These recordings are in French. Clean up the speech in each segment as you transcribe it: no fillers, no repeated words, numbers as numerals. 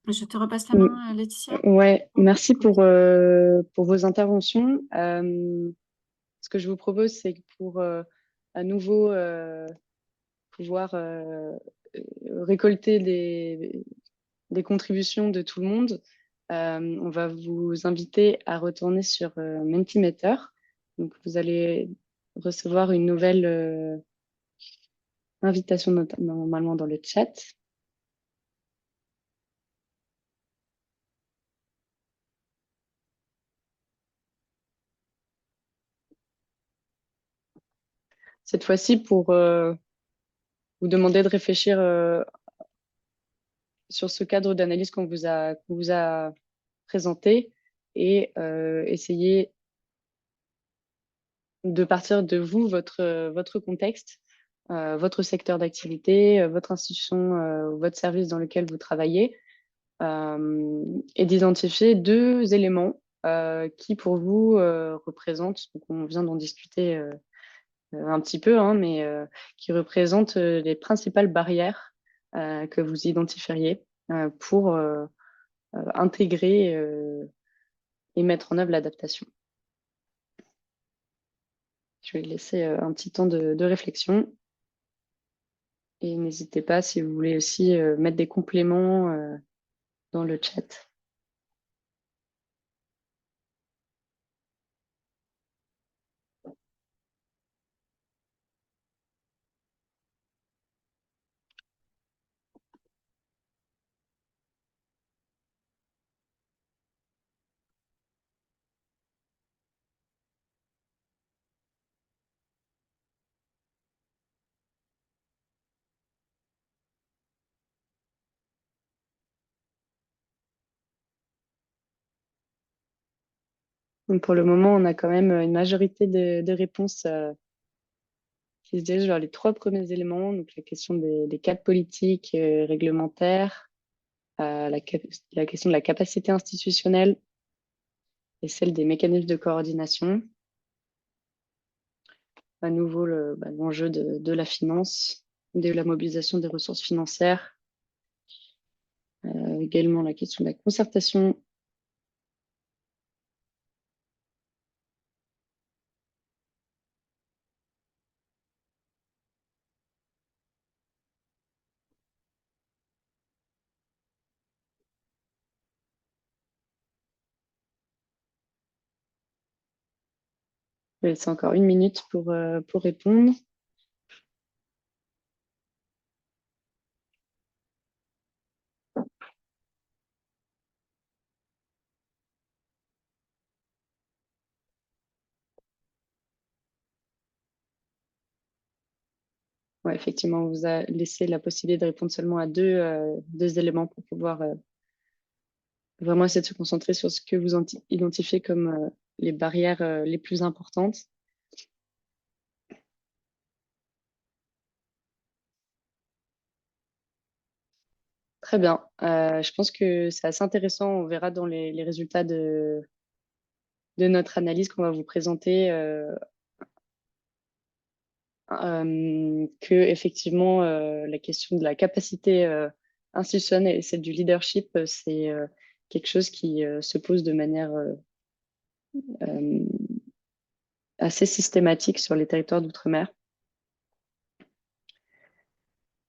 Je te repasse la Mm, main, Laetitia. Ouais, merci Ok. pour vos interventions. Ce que je vous propose, c'est que pour à nouveau pouvoir récolter des contributions de tout le monde, on va vous inviter à retourner sur Mentimeter. Donc, vous allez recevoir une nouvelle invitation normalement dans le chat. Cette fois-ci, pour vous demander de réfléchir sur ce cadre d'analyse qu'on vous a présenté et essayer de partir de vous, votre contexte, votre secteur d'activité, votre institution, votre service dans lequel vous travaillez, et d'identifier deux éléments qui pour vous représentent, donc on vient d'en discuter un petit peu, hein, mais qui représentent les principales barrières que vous identifieriez pour intégrer et mettre en œuvre l'adaptation. Je vais laisser un petit temps de réflexion et n'hésitez pas si vous voulez aussi mettre des compléments dans le chat. Donc pour le moment, on a quand même une majorité de réponses qui se dirigent vers les trois premiers éléments, donc la question des cadres politiques, réglementaires, la question de la capacité institutionnelle et celle des mécanismes de coordination. À nouveau, l'enjeu de la finance, de la mobilisation des ressources financières, également la question de la concertation. Je vais laisser encore une minute pour répondre. Ouais, effectivement, on vous a laissé la possibilité de répondre seulement à deux éléments pour pouvoir vraiment essayer de se concentrer sur ce que vous identifiez comme les barrières les plus importantes. Très bien. Je pense que c'est assez intéressant. On verra dans les résultats de notre analyse qu'on va vous présenter que effectivement la question de la capacité institutionnelle et celle du leadership, c'est quelque chose qui se pose de manière euh, assez systématique sur les territoires d'outre-mer,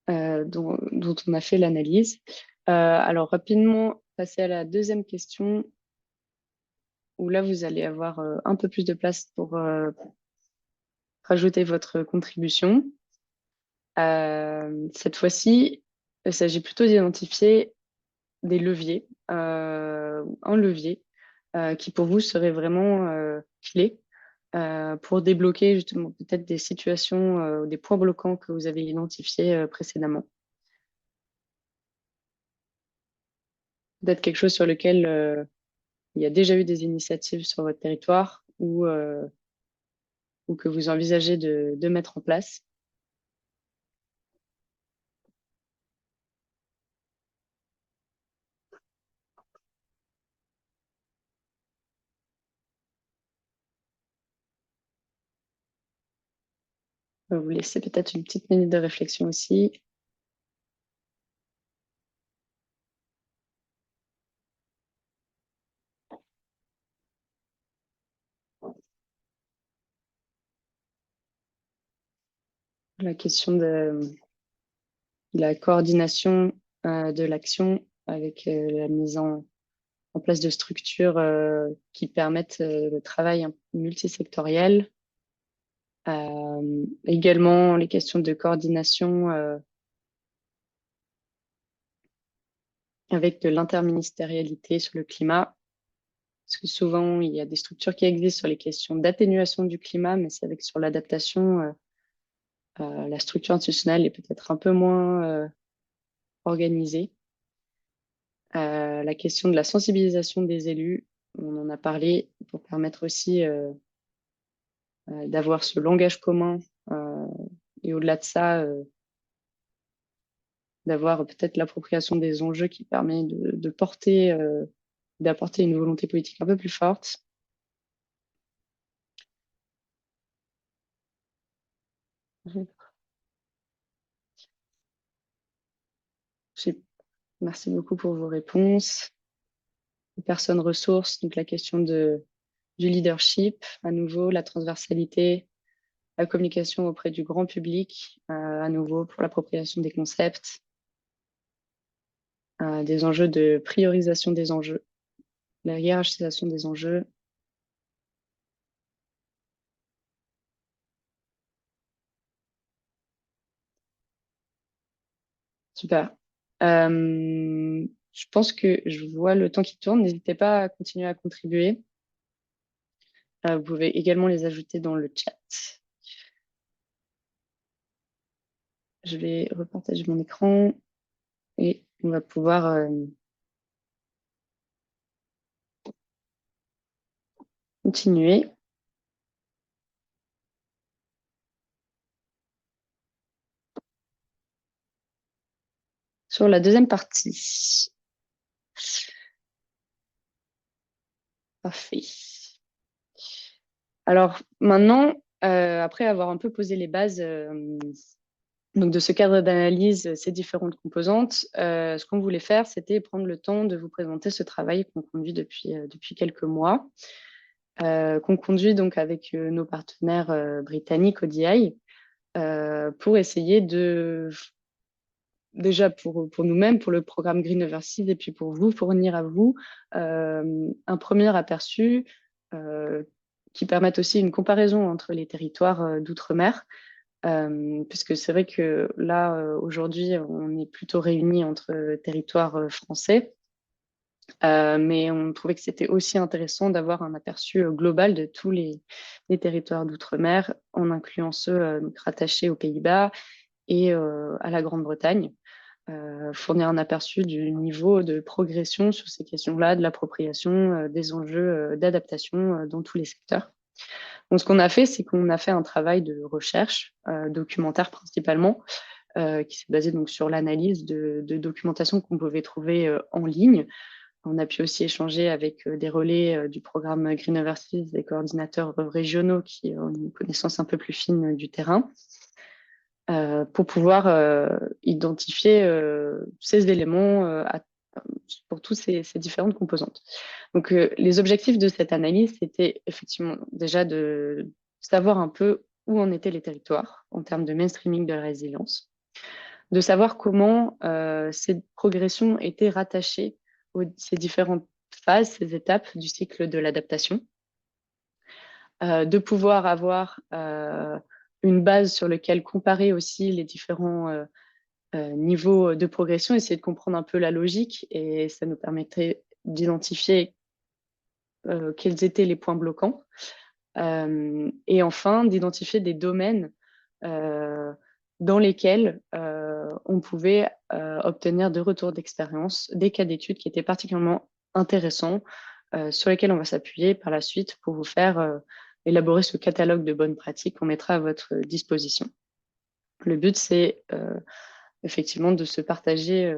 dont on a fait l'analyse. Alors rapidement, passer à la deuxième question, où là vous allez avoir un peu plus de place pour rajouter votre contribution. Cette fois-ci, il s'agit plutôt d'identifier des leviers, un levier qui pour vous serait vraiment clé pour débloquer justement peut-être des situations ou des points bloquants que vous avez identifiés précédemment. Peut-être quelque chose sur lequel il y a déjà eu des initiatives sur votre territoire ou que vous envisagez de mettre en place. On va vous laisser peut-être une petite minute de réflexion aussi. la question de la coordination de l'action avec la mise en place de structures qui permettent le travail multisectoriel. Également, les questions de coordination avec de l'interministérialité sur le climat. Parce que souvent, il y a des structures qui existent sur les questions d'atténuation du climat, mais c'est avec sur l'adaptation, la structure institutionnelle est peut-être un peu moins organisée. La question de la sensibilisation des élus, on en a parlé pour permettre aussi d'avoir ce langage commun et au-delà de ça, d'avoir peut-être l'appropriation des enjeux qui permet de porter, d'apporter une volonté politique un peu plus forte. Merci beaucoup pour vos réponses. Les personnes ressources, donc la question du leadership, à nouveau, la transversalité, la communication auprès du grand public, à nouveau pour l'appropriation des concepts, des enjeux de priorisation des enjeux, la hiérarchisation des enjeux. Super. Je pense que je vois le temps qui tourne. N'hésitez pas à continuer à contribuer. Vous pouvez également les ajouter dans le chat. Je vais repartager mon écran et on va pouvoir continuer sur la deuxième partie. Parfait. Alors maintenant, après avoir un peu posé les bases donc de ce cadre d'analyse, ces différentes composantes, ce qu'on voulait faire, c'était prendre le temps de vous présenter ce travail qu'on conduit depuis quelques mois, qu'on conduit donc avec nos partenaires britanniques ODI, pour essayer de, déjà pour nous-mêmes, pour le programme Green Overseas, et puis pour vous, fournir à vous un premier aperçu qui permette aussi une comparaison entre les territoires d'outre-mer, puisque c'est vrai que là, aujourd'hui, on est plutôt réunis entre territoires français, mais on trouvait que c'était aussi intéressant d'avoir un aperçu global de tous les territoires d'outre-mer, en incluant ceux rattachés aux Pays-Bas et à la Grande-Bretagne. Fournir un aperçu du niveau de progression sur ces questions-là, de l'appropriation, des enjeux d'adaptation dans tous les secteurs. Donc, ce qu'on a fait, c'est qu'on a fait un travail de recherche, documentaire principalement, qui s'est basé donc sur l'analyse de documentation qu'on pouvait trouver en ligne. On a pu aussi échanger avec des relais du programme Green Overseas, des coordinateurs régionaux qui ont une connaissance un peu plus fine du terrain, pour pouvoir identifier ces éléments pour toutes ces différentes composantes. Donc, les objectifs de cette analyse, c'était effectivement déjà de savoir un peu où en étaient les territoires en termes de mainstreaming de la résilience, de savoir comment ces progressions étaient rattachées ces différentes phases, ces étapes du cycle de l'adaptation, de pouvoir avoir une base sur laquelle comparer aussi les différents niveaux de progression, essayer de comprendre un peu la logique, et ça nous permettrait d'identifier quels étaient les points bloquants, et enfin d'identifier des domaines dans lesquels on pouvait obtenir de retours d'expérience, des cas d'études qui étaient particulièrement intéressants, sur lesquels on va s'appuyer par la suite pour vous faire élaborer ce catalogue de bonnes pratiques qu'on mettra à votre disposition. Le but, c'est effectivement de se partager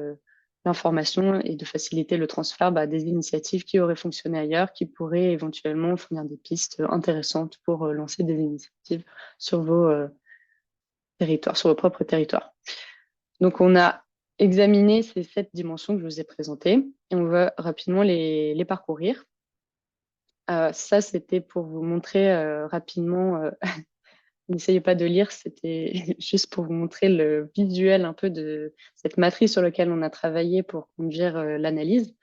l'information et de faciliter le transfert des initiatives qui auraient fonctionné ailleurs, qui pourraient éventuellement fournir des pistes intéressantes pour lancer des initiatives sur vos territoires, sur vos propres territoires. Donc, on a examiné ces 7 dimensions que je vous ai présentées et on va rapidement les parcourir. Ça, c'était pour vous montrer rapidement n'essayez pas de lire, c'était juste pour vous montrer le visuel un peu de cette matrice sur laquelle on a travaillé pour conduire l'analyse.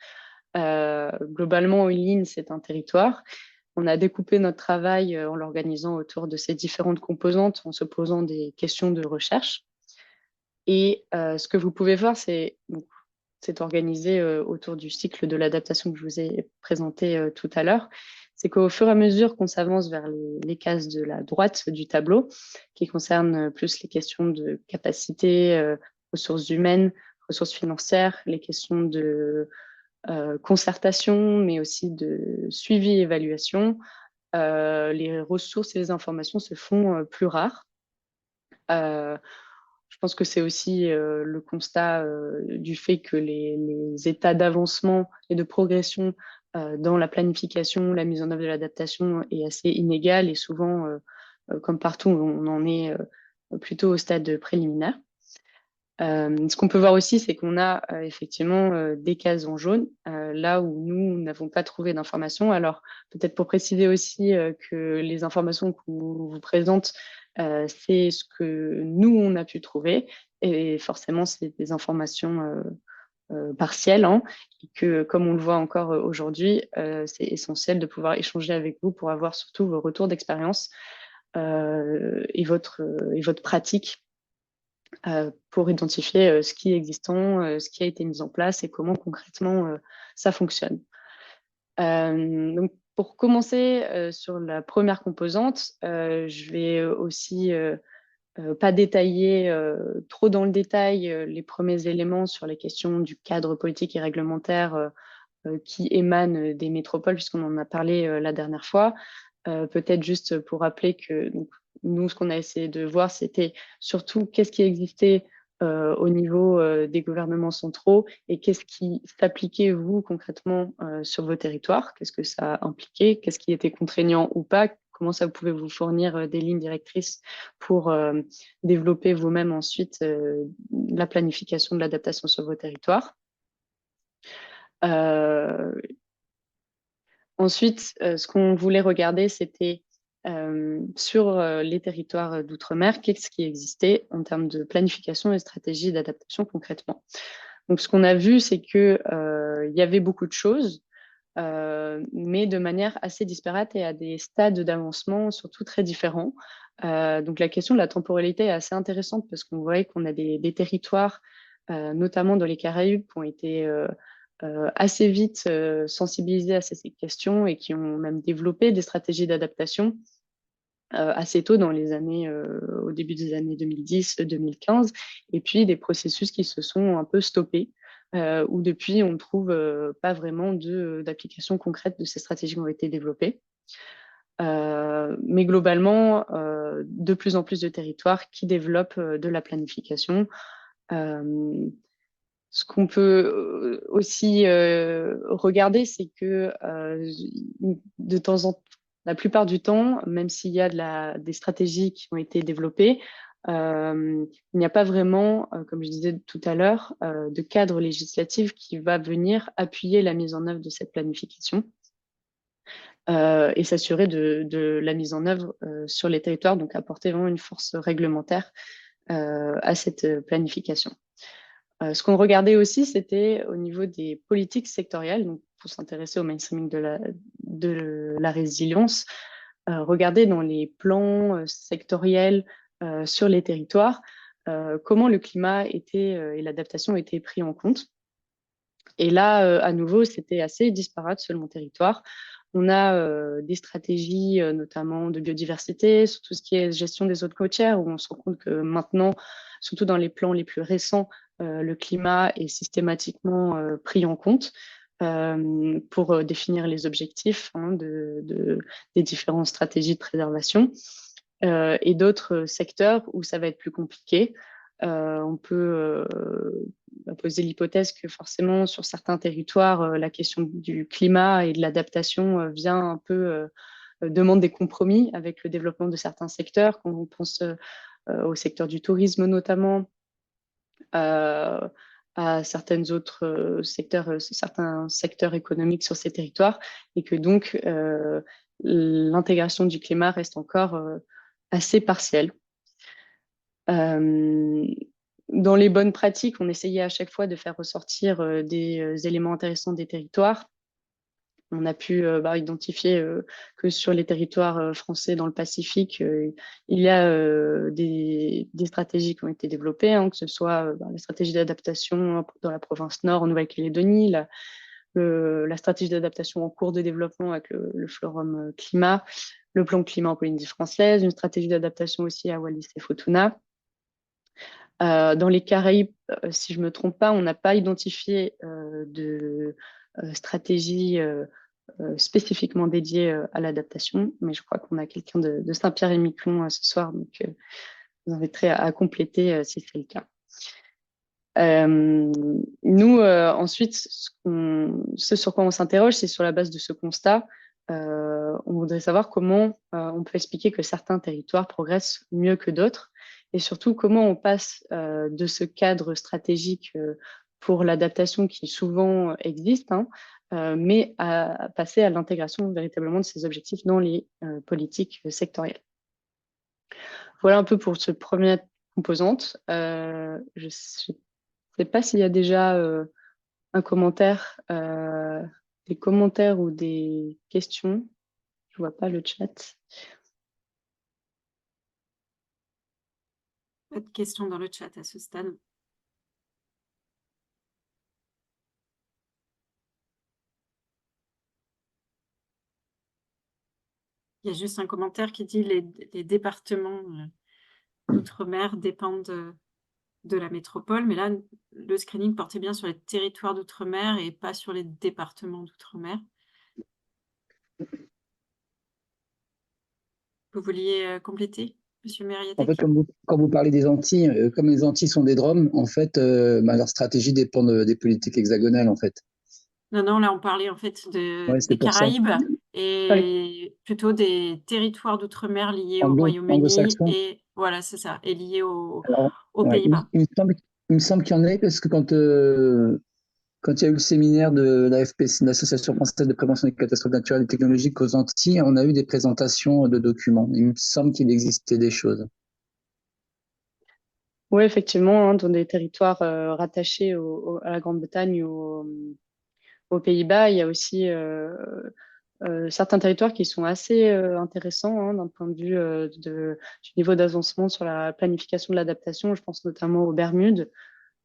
Globalement, une ligne, c'est un territoire. On a découpé notre travail en l'organisant autour de ces différentes composantes, en se posant des questions de recherche. Et ce que vous pouvez voir, c'est organisé autour du cycle de l'adaptation que je vous ai présenté tout à l'heure. C'est qu'au fur et à mesure qu'on s'avance vers les cases de la droite du tableau, qui concernent plus les questions de capacité, ressources humaines, ressources financières, les questions de concertation, mais aussi de suivi et évaluation, les ressources et les informations se font plus rares. Je pense que c'est aussi le constat du fait que les états d'avancement et de progression dans la planification, la mise en œuvre de l'adaptation est assez inégal et souvent, comme partout, on en est plutôt au stade préliminaire. Ce qu'on peut voir aussi, c'est qu'on a effectivement des cases en jaune, là où nous n'avons pas trouvé d'informations. Alors, peut-être pour préciser aussi que les informations qu'on vous présente, c'est ce que nous, on a pu trouver. Et forcément, c'est des informations partielles, hein, et que, comme on le voit encore aujourd'hui, c'est essentiel de pouvoir échanger avec vous pour avoir surtout vos retours d'expérience et votre pratique pour identifier ce qui est existant, ce qui a été mis en place et comment concrètement ça fonctionne. Donc, pour commencer sur la première composante, je vais aussi pas détailler trop dans le détail les premiers éléments sur les questions du cadre politique et réglementaire qui émanent des métropoles, puisqu'on en a parlé la dernière fois. Peut-être juste pour rappeler que donc, nous, ce qu'on a essayé de voir, c'était surtout qu'est-ce qui existait au niveau des gouvernements centraux et qu'est-ce qui s'appliquait, vous, concrètement, sur vos territoires, qu'est-ce que ça impliquait, qu'est-ce qui était contraignant ou pas, comment ça pouvait vous fournir des lignes directrices pour développer vous-même ensuite la planification de l'adaptation sur vos territoires. Ensuite, ce qu'on voulait regarder, c'était sur les territoires d'outre-mer, qu'est-ce qui existait en termes de planification et stratégie d'adaptation concrètement. Donc, ce qu'on a vu, c'est qu'il y avait beaucoup de choses, mais de manière assez disparate et à des stades d'avancement surtout très différents. Donc, la question de la temporalité est assez intéressante parce qu'on voit qu'on a des territoires, notamment dans les Caraïbes, qui ont été assez vite sensibilisés à ces questions et qui ont même développé des stratégies d'adaptation assez tôt dans les années, au début des années 2010-2015, et puis des processus qui se sont un peu stoppés, où depuis on ne trouve pas vraiment d'application concrète de ces stratégies qui ont été développées. Mais globalement, de plus en plus de territoires qui développent de la planification. Ce qu'on peut aussi regarder, c'est que de temps en temps, la plupart du temps, même s'il y a des stratégies qui ont été développées, il n'y a pas vraiment, comme je disais tout à l'heure, de cadre législatif qui va venir appuyer la mise en œuvre de cette planification et s'assurer de la mise en œuvre sur les territoires, donc apporter vraiment une force réglementaire à cette planification. Ce qu'on regardait aussi, c'était au niveau des politiques sectorielles, donc pour s'intéresser au mainstreaming de la résilience, regarder dans les plans sectoriels sur les territoires comment le climat était et l'adaptation étaient pris en compte. Et là, à nouveau, c'était assez disparate selon le territoire. On a des stratégies, notamment de biodiversité, sur tout ce qui est gestion des eaux côtières, où on se rend compte que maintenant, surtout dans les plans les plus récents, le climat est systématiquement pris en compte pour définir les objectifs hein, des différentes stratégies de préservation. Et d'autres secteurs où ça va être plus compliqué. On peut poser l'hypothèse que forcément sur certains territoires, la question du climat et de l'adaptation vient un peu demande des compromis avec le développement de certains secteurs. Quand on pense au secteur du tourisme notamment, à certains autres certains secteurs économiques sur ces territoires, et que donc l'intégration du climat reste encore assez partiel. Dans les bonnes pratiques, on essayait à chaque fois de faire ressortir des éléments intéressants des territoires. On a pu identifier que sur les territoires français dans le Pacifique, il y a des stratégies qui ont été développées, hein, que ce soit la stratégie d'adaptation dans la province Nord, en Nouvelle-Calédonie, la stratégie d'adaptation en cours de développement avec le Forum Climat, le plan climat en Polynésie française, une stratégie d'adaptation aussi à Wallis et Futuna. Dans les Caraïbes, si je ne me trompe pas, on n'a pas identifié de stratégie spécifiquement dédiée à l'adaptation, mais je crois qu'on a quelqu'un de Saint-Pierre-et-Miquelon ce soir, donc vous inviterai à compléter si c'est le cas. Nous, ensuite, ce sur quoi on s'interroge, c'est sur la base de ce constat. On voudrait savoir comment on peut expliquer que certains territoires progressent mieux que d'autres et surtout comment on passe de ce cadre stratégique pour l'adaptation qui souvent existe, hein, mais à passer à l'intégration véritablement de ces objectifs dans les politiques sectorielles. Voilà un peu pour cette première composante. Je ne sais pas s'il y a déjà un commentaire, des commentaires ou des questions. Je vois pas le chat. Pas de questions dans le chat à ce stade. Il y a juste un commentaire qui dit les départements d'outre-mer dépendent de la métropole, mais là, le screening portait bien sur les territoires d'outre-mer et pas sur les départements d'outre-mer. Vous vouliez compléter, Monsieur Mériatek? En fait, quand vous parlez des Antilles, comme les Antilles sont des DROM, en fait, leur stratégie dépend des politiques hexagonales, en fait. Non, là, on parlait en fait des Caraïbes et plutôt des territoires d'outre-mer liés au Royaume-Uni et voilà, c'est ça, et liés aux Pays-Bas. Il me semble qu'il y en a parce que quand il y a eu le séminaire de l'AFPC, l'Association française de prévention des catastrophes naturelles et technologiques aux Antilles, on a eu des présentations de documents. Il me semble qu'il existait des choses. Oui, effectivement, hein, dans des territoires rattachés à la Grande-Bretagne ou aux Pays-Bas, il y a aussi certains territoires qui sont assez intéressants hein, d'un point de vue du niveau d'avancement sur la planification de l'adaptation. Je pense notamment aux Bermudes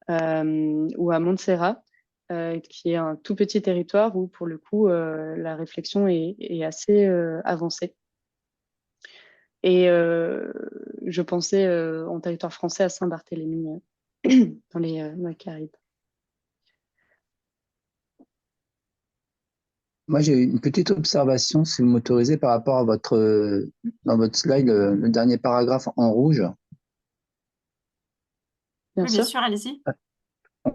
ou à Montserrat, qui est un tout petit territoire où, pour le coup, la réflexion est assez avancée. Et je pensais en territoire français à Saint-Barthélemy, dans les Caraïbes. Moi, j'ai une petite observation, si vous m'autorisez, par rapport à dans votre slide, le dernier paragraphe en rouge. Bien sûr, allez-y.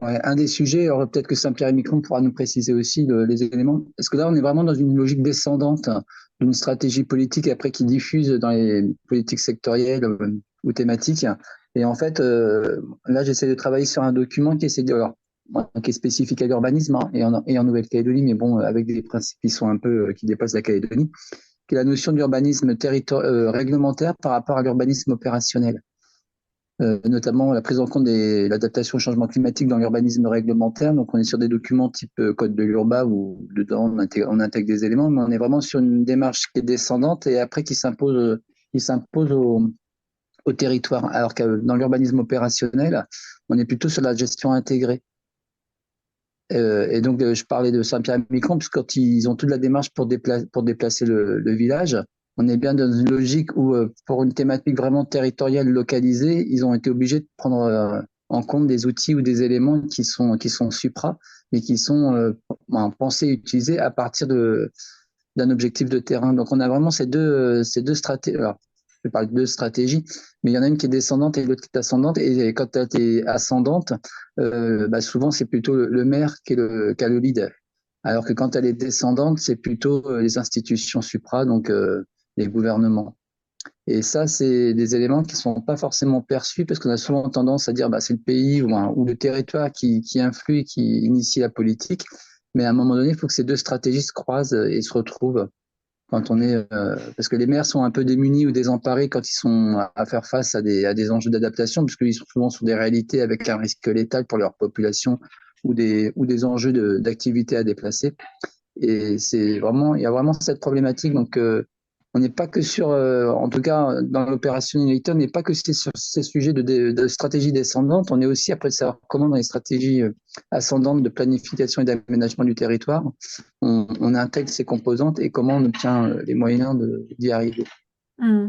Ouais, un des sujets, alors peut-être que Saint-Pierre-et-Miquelon pourra nous préciser aussi les éléments. Parce que là, on est vraiment dans une logique descendante d'une stratégie politique après qui diffuse dans les politiques sectorielles ou thématiques. Et en fait, là, j'essaie de travailler sur un document qui est spécifique à l'urbanisme hein, et en Nouvelle-Calédonie, mais bon, avec des principes qui sont un peu qui dépassent la Calédonie, qui est la notion d'urbanisme réglementaire par rapport à l'urbanisme opérationnel. Notamment la prise en compte de l'adaptation au changement climatique dans l'urbanisme réglementaire. Donc, on est sur des documents type Code de l'Urba où dedans on intègre des éléments, mais on est vraiment sur une démarche qui est descendante et après qui s'impose au territoire. Alors que dans l'urbanisme opérationnel, on est plutôt sur la gestion intégrée. Et donc, je parlais de Saint-Pierre-et-Miquelon, puisque quand ils ont toute la démarche pour déplacer le village, on est bien dans une logique où, pour une thématique vraiment territoriale localisée, ils ont été obligés de prendre en compte des outils ou des éléments qui sont supra, mais qui sont pensés et utilisés à partir d'un objectif de terrain. Donc, on a vraiment ces deux stratégies. Alors, je parle de deux stratégies, mais il y en a une qui est descendante et l'autre qui est ascendante. Et quand tu es ascendante, souvent, c'est plutôt le maire qui a le lead. Alors que quand elle est descendante, c'est plutôt les institutions supra, donc les gouvernements. Et ça, c'est des éléments qui ne sont pas forcément perçus parce qu'on a souvent tendance à dire c'est le pays ou le territoire qui influe et qui initie la politique. Mais à un moment donné, il faut que ces deux stratégies se croisent et se retrouvent. quand on est, parce que les maires sont un peu démunis ou désemparés quand ils sont à faire face à des enjeux d'adaptation, puisqu'ils sont souvent sur des réalités avec un risque létal pour leur population ou des enjeux d'activité à déplacer. Et c'est vraiment, il y a vraiment cette problématique. Donc, on n'est pas que sur, en tout cas, dans l'opérationnalité, on n'est pas que sur ces sujets de stratégie descendante. On est aussi après de savoir comment, dans les stratégies ascendantes de planification et d'aménagement du territoire, on intègre ces composantes et comment on obtient les moyens d'y arriver. Mmh.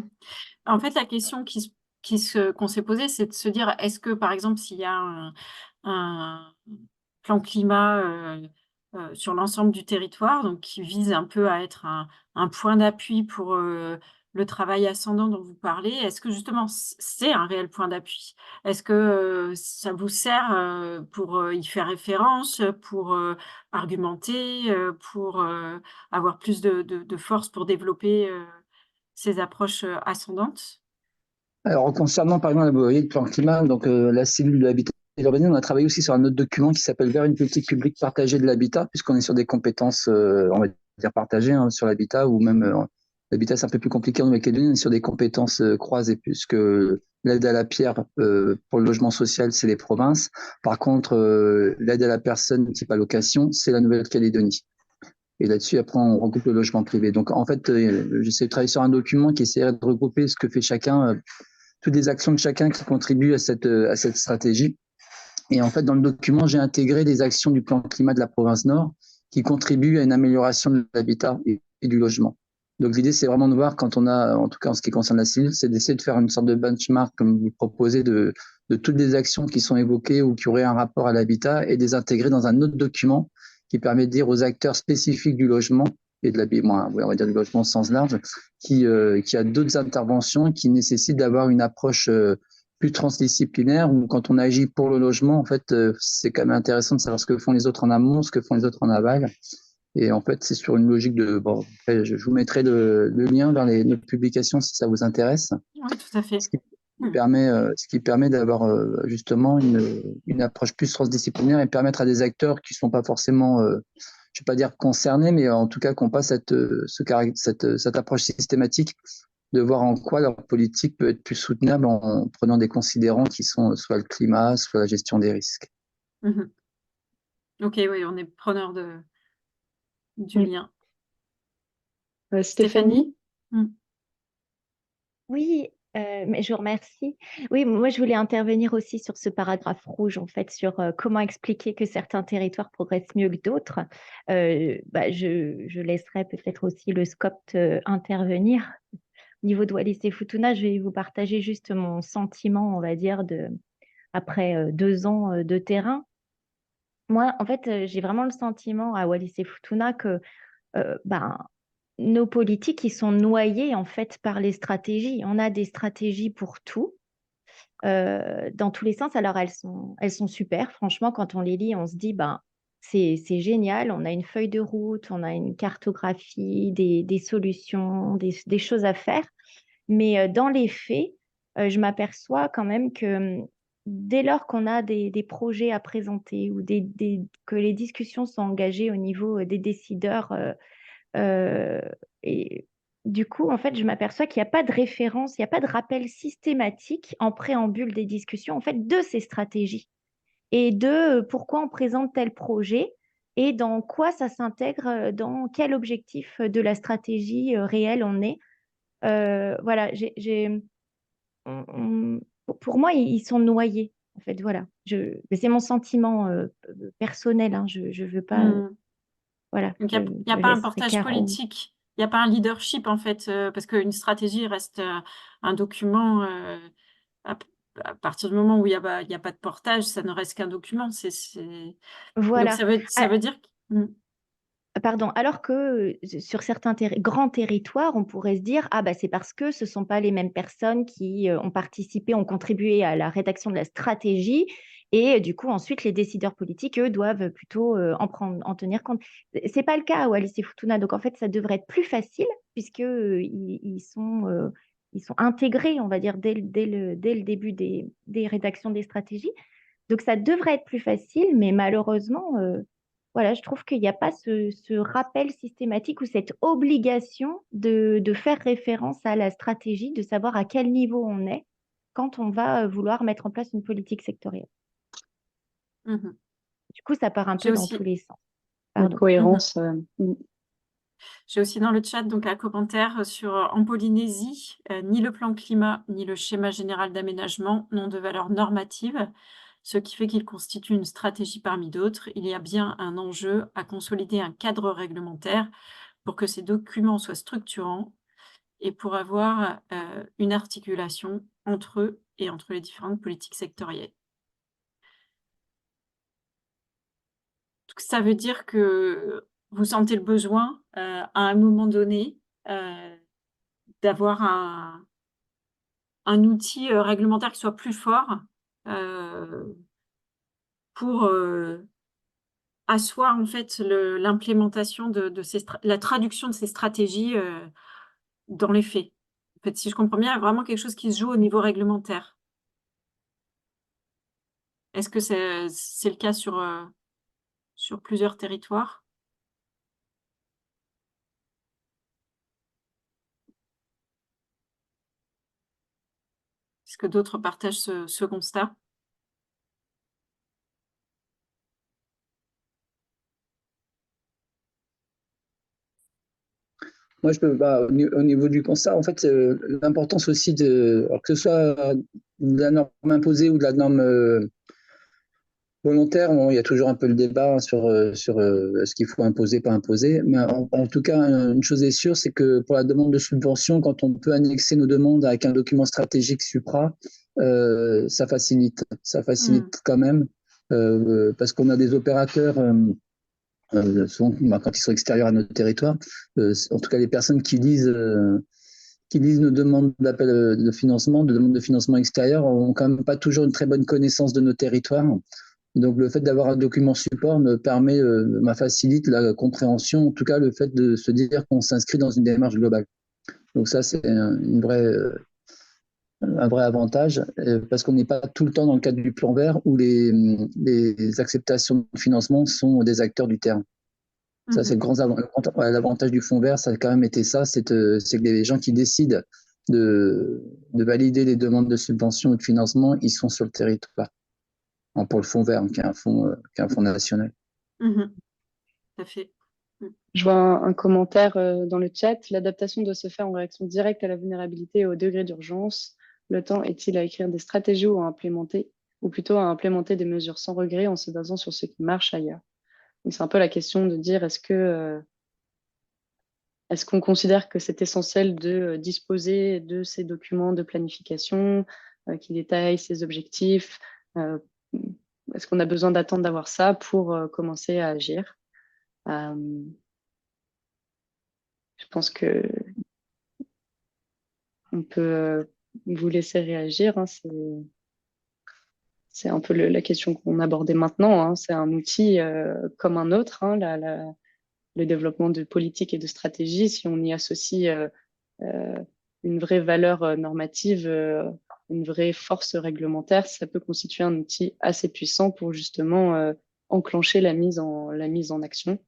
En fait, la question qu'on s'est posée, c'est de se dire, est-ce que, par exemple, s'il y a un plan climat sur l'ensemble du territoire, donc qui vise un peu à être un point d'appui pour le travail ascendant dont vous parlez, est-ce que justement c'est un réel point d'appui? Est-ce que ça vous sert pour y faire référence, pour argumenter, pour avoir plus de force pour développer ces approches ascendantes? Alors, concernant par exemple, vous voyez, le plan climat, donc la cellule de l'habitat et de l'urbanisme, on a travaillé aussi sur un autre document qui s'appelle Vers une politique publique partagée de l'habitat, puisqu'on est sur des compétences, on va dire partagées sur l'habitat, ou même l'habitat, c'est un peu plus compliqué en Nouvelle-Calédonie, on est sur des compétences croisées, puisque l'aide à la pierre pour le logement social, c'est les provinces. Par contre, l'aide à la personne type allocation, c'est la Nouvelle-Calédonie. Et là-dessus, après, on regroupe le logement privé. Donc, en fait, j'essaie de travailler sur un document qui essaierait de regrouper ce que fait chacun, toutes les actions de chacun qui contribuent à cette stratégie. Et en fait, dans le document, j'ai intégré des actions du plan climat de la province Nord qui contribuent à une amélioration de l'habitat et du logement. Donc, l'idée, c'est vraiment de voir, quand on a, en tout cas en ce qui concerne la cellule, c'est d'essayer de faire une sorte de benchmark, comme vous proposez, de toutes les actions qui sont évoquées ou qui auraient un rapport à l'habitat et de les intégrer dans un autre document qui permet de dire aux acteurs spécifiques du logement et de l'habillement, on va dire du logement au sens large, qui a d'autres interventions qui nécessitent d'avoir une approche plus transdisciplinaire, où quand on agit pour le logement, en fait, c'est quand même intéressant de savoir ce que font les autres en amont, ce que font les autres en aval. Et en fait, c'est sur une logique de... Bon, après, je vous mettrai le lien vers notre publication si ça vous intéresse. Oui, tout à fait. Ce qui permet d'avoir justement une approche plus transdisciplinaire et permettre à des acteurs qui ne sont pas forcément, je ne vais pas dire concernés, mais en tout cas qui n'ont pas cette approche systématique, de voir en quoi leur politique peut être plus soutenable en prenant des considérants qui sont soit le climat, soit la gestion des risques. Mmh. Ok, oui, on est preneur du lien. Stéphanie? Mmh. Oui, mais je vous remercie. Oui, moi, je voulais intervenir aussi sur ce paragraphe rouge, en fait, sur comment expliquer que certains territoires progressent mieux que d'autres. Je laisserai peut-être aussi le SCOPT intervenir. Au niveau de Wallis et Futuna, je vais vous partager juste mon sentiment, on va dire, après 2 ans de terrain. Moi, en fait, j'ai vraiment le sentiment à Wallis et Futuna que nos politiques, ils sont noyés en fait par les stratégies. On a des stratégies pour tout, dans tous les sens. Alors elles sont super. Franchement, quand on les lit, on se dit, c'est génial. On a une feuille de route, on a une cartographie, des solutions, des choses à faire. Mais dans les faits, je m'aperçois quand même que dès lors qu'on a des projets à présenter ou que les discussions sont engagées au niveau des décideurs, euh, et du coup, en fait, je m'aperçois qu'il n'y a pas de référence, il n'y a pas de rappel systématique en préambule des discussions, en fait, de ces stratégies et de pourquoi on présente tel projet et dans quoi ça s'intègre, dans quel objectif de la stratégie réelle on est. Voilà, on- pour moi, ils sont noyés. En fait, voilà. Mais c'est mon sentiment personnel. Hein, je veux pas. Mmh. Voilà. Donc, il n'y a Je pas un laisserai portage Caro. politique, il n'y a pas un leadership en fait, parce qu'une stratégie reste un document. À, à partir du moment où il y a pas de portage, ça ne reste qu'un document. Donc Voilà. ça veut dire Pardon, alors que sur certains grands territoires, on pourrait se dire, ah bah c'est parce que ce ne sont pas les mêmes personnes qui ont participé, ont contribué à la rédaction de la stratégie, et du coup ensuite les décideurs politiques, eux, doivent plutôt en tenir compte. C'est pas le cas à Wallis et Futuna, donc en fait ça devrait être plus facile puisque ils sont intégrés, on va dire, dès le début des rédactions des stratégies. Donc ça devrait être plus facile, mais malheureusement, voilà, je trouve qu'il n'y a pas ce rappel systématique ou cette obligation de faire référence à la stratégie, de savoir à quel niveau on est quand on va vouloir mettre en place une politique sectorielle. Mhm. Du coup, ça part un J'ai peu dans tous aussi, les sens. La Pardon. cohérence. j'ai aussi dans le chat donc un commentaire sur en Polynésie, ni le plan climat ni le schéma général d'aménagement n'ont de valeur normative, ce qui fait qu'ils constituent une stratégie parmi d'autres. Il y a bien un enjeu à consolider un cadre réglementaire pour que ces documents soient structurants et pour avoir une articulation entre eux et entre les différentes politiques sectorielles. Donc, ça veut dire que vous sentez le besoin, à un moment donné, d'avoir un outil réglementaire qui soit plus fort pour asseoir en fait l'implémentation de la traduction de ces stratégies dans les faits. En fait, si je comprends bien, il y a vraiment quelque chose qui se joue au niveau réglementaire. Est-ce que c'est le cas sur plusieurs territoires? Est-ce que d'autres partagent ce constat? Moi, au niveau du constat, en fait, l'importance aussi alors que ce soit de la norme imposée ou de la norme volontaire, bon, il y a toujours un peu le débat hein, sur ce qu'il faut imposer, pas imposer. Mais en tout cas, une chose est sûre, c'est que pour la demande de subvention, quand on peut annexer nos demandes avec un document stratégique supra, ça facilite. Ça facilite quand même parce qu'on a des opérateurs. Souvent, quand ils sont extérieurs à notre territoire, en tout cas les personnes qui lisent nos demandes d'appel de financement, de demandes de financement extérieur, ont quand même pas toujours une très bonne connaissance de nos territoires. Donc le fait d'avoir un document support me facilite la compréhension, en tout cas le fait de se dire qu'on s'inscrit dans une démarche globale. Donc ça c'est un vrai avantage parce qu'on n'est pas tout le temps dans le cadre du plan vert où les acceptations de financement sont des acteurs du terrain. Ça, c'est l'avantage du fonds vert, ça a quand même été ça, c'est que les gens qui décident de valider les demandes de subvention ou de financement, ils sont sur le territoire. Pour le fonds vert, qui est un fonds national. Tout à fait. Je vois un commentaire dans le chat. L'adaptation doit se faire en réaction directe à la vulnérabilité et au degré d'urgence. Le temps est-il à écrire des stratégies ou à implémenter, ou plutôt à implémenter des mesures sans regret en se basant sur ce qui marche ailleurs? Donc, c'est un peu la question de dire est-ce qu'on considère que c'est essentiel de disposer de ces documents de planification qui détaillent ces objectifs? Est-ce qu'on a besoin d'attendre d'avoir ça pour commencer à agir? Je pense que on peut vous laisser réagir. Hein, c'est un peu la question qu'on abordait maintenant. Hein. C'est un outil comme un autre, hein, le développement de politiques et de stratégies. Si on y associe une vraie valeur normative, une vraie force réglementaire, ça peut constituer un outil assez puissant pour justement enclencher la mise en action.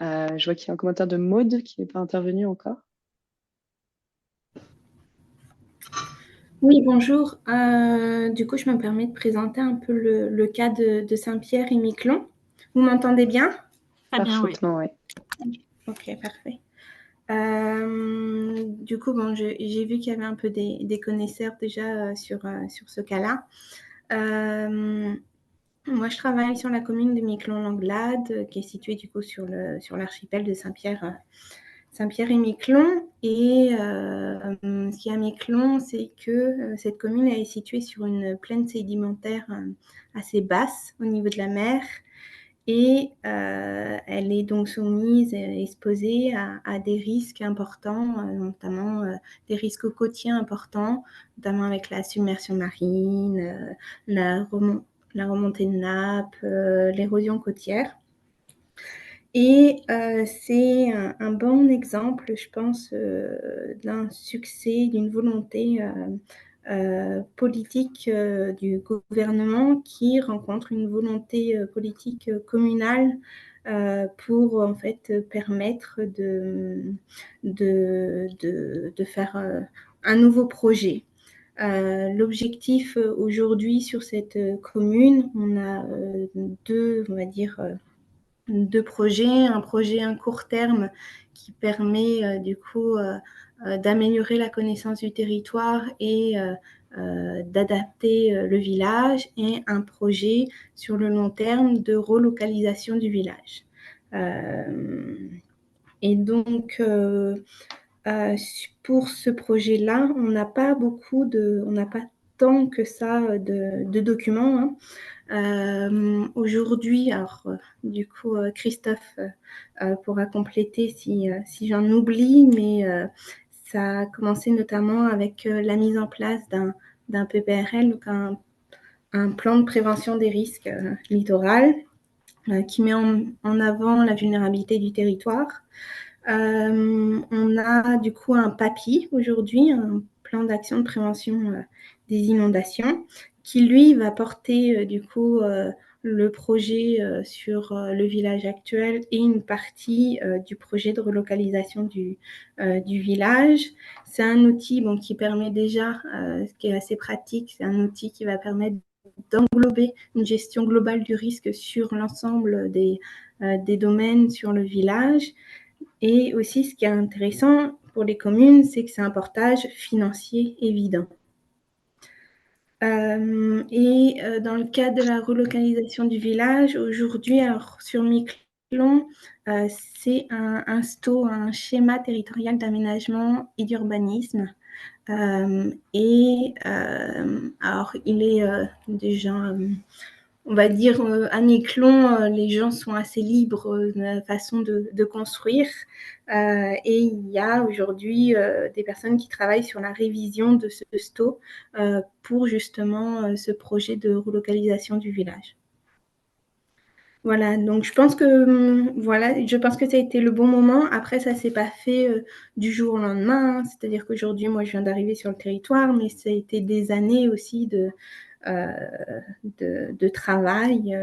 Je vois qu'il y a un commentaire de Maude qui n'est pas intervenu encore. Oui, bonjour. Du coup, je me permets de présenter un peu le cas de Saint-Pierre et Miquelon. Vous m'entendez bien? Très bien, oui. Parfaitement, oui. Ok, parfait. Du coup, bon, j'ai vu qu'il y avait un peu des connaisseurs déjà sur ce cas-là. Moi, je travaille sur la commune de Miquelon-Langlade, qui est située du coup sur l'archipel de Saint-Pierre et Miquelon. Et ce qu'il y a à Miquelon, c'est que cette commune est située sur une plaine sédimentaire assez basse au niveau de la mer. Et elle est donc soumise et exposée à des risques importants, notamment des risques côtiers importants, notamment avec la submersion marine, la remontée de nappe, l'érosion côtière. Et c'est un bon exemple, je pense, d'un succès, d'une volonté politique du gouvernement qui rencontre une volonté politique communale pour en fait permettre de faire un nouveau projet. L'objectif aujourd'hui sur cette commune, on a deux, on va dire, deux projets. Un projet à court terme qui permet du coup d'améliorer la connaissance du territoire et d'adapter le village, et un projet sur le long terme de relocalisation du village. Et donc, pour ce projet-là, on n'a pas tant que ça de documents, hein. Aujourd'hui, alors du coup, Christophe pourra compléter si j'en oublie, mais ça a commencé notamment avec la mise en place d'un PPRL, donc un plan de prévention des risques littoral, qui met en avant la vulnérabilité du territoire. On a du coup un PAPI aujourd'hui, un plan d'action de prévention des inondations, qui lui va porter du coup le projet sur le village actuel et une partie du projet de relocalisation du village. C'est un outil qui permet déjà, ce qui est assez pratique, c'est un outil qui va permettre d'englober une gestion globale du risque sur l'ensemble des domaines sur le village. Et aussi, ce qui est intéressant pour les communes, c'est que c'est un portage financier évident. Dans le cadre de la relocalisation du village, aujourd'hui, alors sur Miquelon, c'est un STO, un schéma territorial d'aménagement et d'urbanisme. Alors, il est déjà, on va dire, à Miquelon, les gens sont assez libres de la façon de construire. Et il y a aujourd'hui des personnes qui travaillent sur la révision de ce STO pour justement ce projet de relocalisation du village. Voilà, donc je pense que ça a été le bon moment. Après, ça s'est pas fait du jour au lendemain, hein. C'est-à-dire qu'aujourd'hui, moi, je viens d'arriver sur le territoire, mais ça a été des années aussi de travail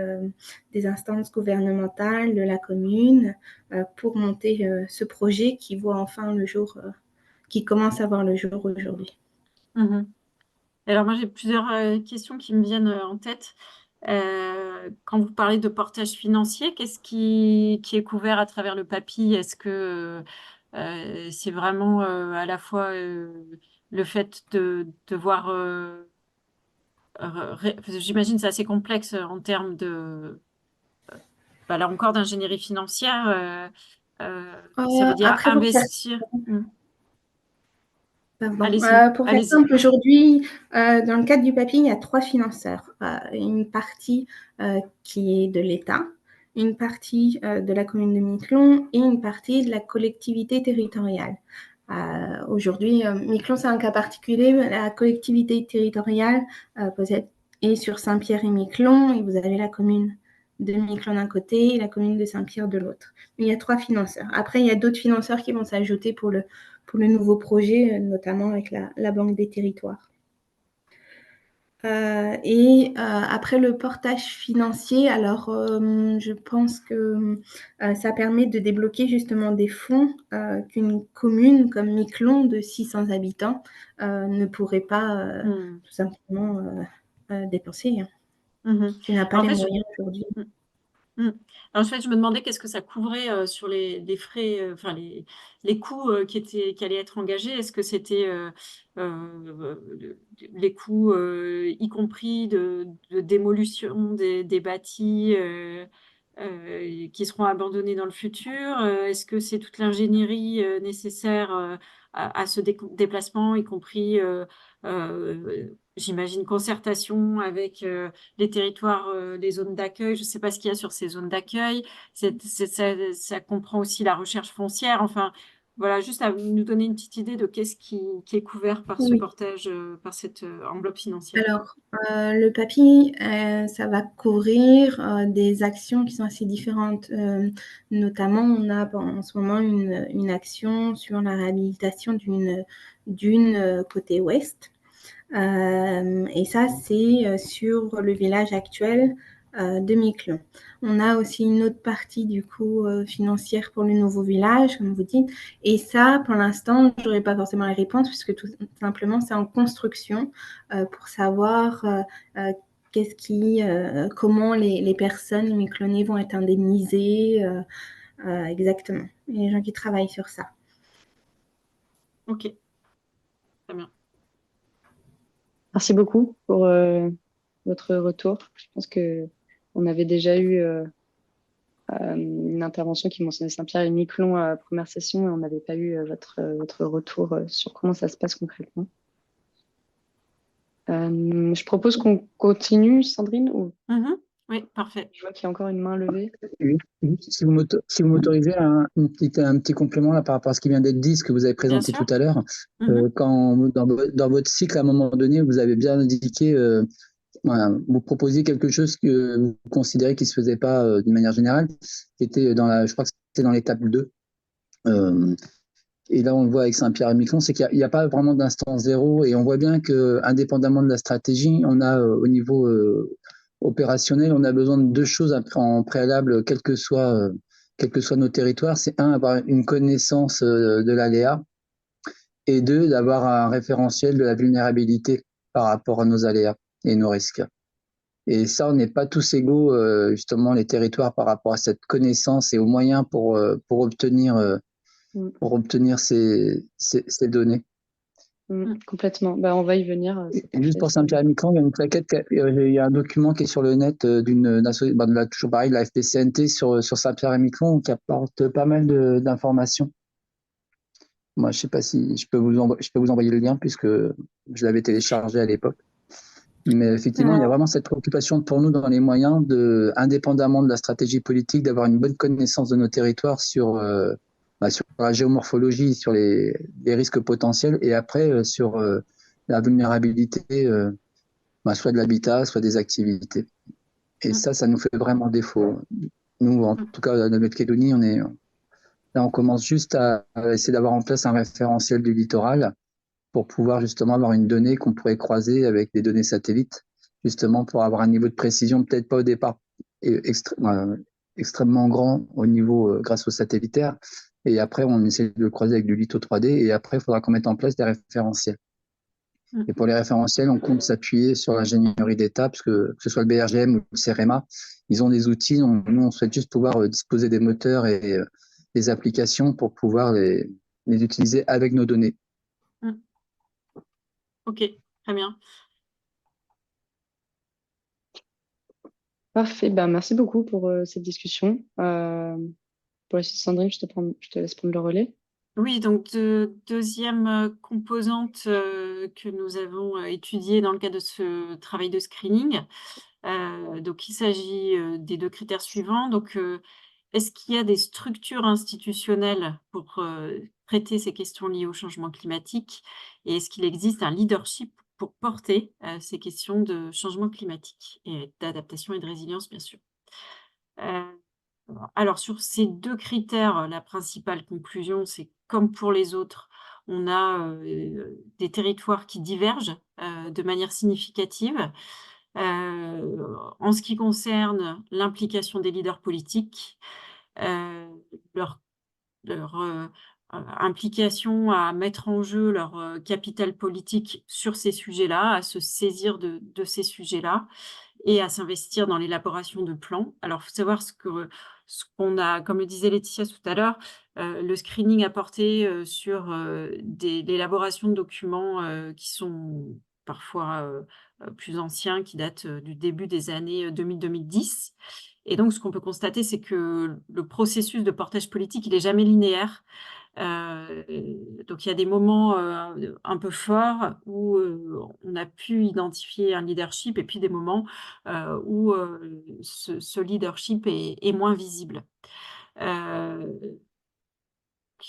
des instances gouvernementales, de la commune, pour monter ce projet qui voit enfin le jour, qui commence à voir le jour aujourd'hui. Mmh. Alors moi, j'ai plusieurs questions qui me viennent en tête. Quand vous parlez de portage financier, qu'est-ce qui est couvert à travers le PAPI? Est-ce que c'est vraiment à la fois le fait de devoir... j'imagine que c'est assez complexe en termes de... là encore, d'ingénierie financière. Ça veut dire Après, investir... Allez-y. Pour faire allez-y. simple, aujourd'hui, dans le cadre du PAPI, il y a 3 financeurs. Une partie qui est de l'État, une partie de la commune de Miquelon et une partie de la collectivité territoriale. Aujourd'hui, Miquelon, c'est un cas particulier. La collectivité territoriale est sur Saint-Pierre et Miquelon, et vous avez la commune de Miquelon d'un côté et la commune de Saint-Pierre de l'autre. Il y a 3 financeurs. Après, il y a d'autres financeurs qui vont s'ajouter pour le nouveau projet, notamment avec la Banque des territoires. Après le portage financier, alors je pense que ça permet de débloquer justement des fonds qu'une commune comme Miquelon de 600 habitants ne pourrait pas tout simplement dépenser, hein, qui n'a pas les moyens aujourd'hui. Alors, en fait, je me demandais qu'est-ce que ça couvrait sur les frais, enfin les coûts qui allaient être engagés. Est-ce que c'était les coûts, y compris de démolution des bâtis qui seront abandonnés dans le futur? Est-ce que c'est toute l'ingénierie nécessaire à ce déplacement, y compris, j'imagine, concertation avec les territoires, les zones d'accueil? Je ne sais pas ce qu'il y a sur ces zones d'accueil. Ça comprend aussi la recherche foncière. Enfin, voilà, juste à nous donner une petite idée de qu'est-ce qui est couvert par ce portage, par cette enveloppe financière. Alors, le PAPI, ça va couvrir des actions qui sont assez différentes. Notamment, on a en ce moment une action sur la réhabilitation d'une côté ouest. Et ça, c'est sur le village actuel de Miquelon. On a aussi une autre partie du coup financière pour le nouveau village, comme vous dites. Et ça, pour l'instant, je n'aurai pas forcément les réponses puisque tout simplement c'est en construction pour savoir comment les personnes, les Miquelonais vont être indemnisées exactement. Il y a des gens qui travaillent sur ça. Ok, très bien. Merci beaucoup pour votre retour. Je pense que on avait déjà eu une intervention qui mentionnait Saint-Pierre et Miquelon à la première session et on n'avait pas eu votre retour sur comment ça se passe concrètement. Je propose qu'on continue, Sandrine, ou Oui, parfait. je vois qu'il y a encore une main levée. Oui. Si vous m'autorisez un petit complément là, par rapport à ce qui vient d'être dit, ce que vous avez présenté sûr. tout à l'heure, quand dans votre cycle, à un moment donné, vous avez bien indiqué, voilà, vous proposiez quelque chose que vous considérez qui ne se faisait pas d'une manière générale, qui était je crois que c'était dans l'étape 2. Et là, on le voit avec Saint-Pierre et Miquelon, c'est qu'il n'y a pas vraiment d'instant zéro. Et on voit bien que, indépendamment de la stratégie, on a au niveau opérationnel, on a besoin de deux choses en préalable, quels que soient nos territoires. C'est un, avoir une connaissance de l'aléa, et deux, d'avoir un référentiel de la vulnérabilité par rapport à nos aléas et nos risques. Et ça, on n'est pas tous égaux, justement, les territoires par rapport à cette connaissance et aux moyens pour obtenir ces données. Complètement. Bah, on va y venir. Et juste pour Saint-Pierre-et-Miquelon, il y a une plaquette, il y a un document qui est sur le net toujours pareil, de la FPCNT sur Saint-Pierre-et-Miquelon qui apporte pas mal d'informations. Moi, je ne sais pas si je peux vous envoyer le lien puisque je l'avais téléchargé à l'époque. Mais effectivement, il y a vraiment cette préoccupation pour nous dans les moyens, indépendamment de la stratégie politique, d'avoir une bonne connaissance de nos territoires sur la géomorphologie, sur les risques potentiels, et après sur la vulnérabilité, soit de l'habitat, soit des activités. Et ça nous fait vraiment défaut. Nous, en tout cas, à Nouvelle-Calédonie, on commence juste à essayer d'avoir en place un référentiel du littoral pour pouvoir justement avoir une donnée qu'on pourrait croiser avec des données satellites, justement pour avoir un niveau de précision peut-être pas au départ extrêmement grand au niveau grâce au satellitaire. Et après, on essaie de le croiser avec du litho 3D. Et après, il faudra qu'on mette en place des référentiels. Et pour les référentiels, on compte s'appuyer sur l'ingénierie d'État, parce que ce soit le BRGM ou le CEREMA, ils ont des outils. Nous, on souhaite juste pouvoir disposer des moteurs et des applications pour pouvoir les utiliser avec nos données. Ok, très bien. Parfait, ben, merci beaucoup pour cette discussion. Pour la suite, Sandrine, je te laisse prendre le relais. Oui, donc deuxième composante que nous avons étudiée dans le cadre de ce travail de screening. Donc, il s'agit des deux critères suivants. Donc, est-ce qu'il y a des structures institutionnelles pour traiter ces questions liées au changement climatique? Et est-ce qu'il existe un leadership pour porter ces questions de changement climatique et d'adaptation et de résilience, bien sûr? Alors, sur ces deux critères, la principale conclusion, c'est comme pour les autres, on a des territoires qui divergent de manière significative. En ce qui concerne l'implication des leaders politiques, leur implication à mettre en jeu leur capital politique sur ces sujets-là, à se saisir de ces sujets-là et à s'investir dans l'élaboration de plans. Alors, il faut savoir ce qu'on a, comme le disait Laetitia tout à l'heure, le screening a porté sur l'élaboration de documents qui sont parfois plus anciens, qui datent du début des années 2000-2010. Et donc, ce qu'on peut constater, c'est que le processus de portage politique, il n'est jamais linéaire. Donc, il y a des moments un peu forts où on a pu identifier un leadership et puis des moments où ce leadership est moins visible. Il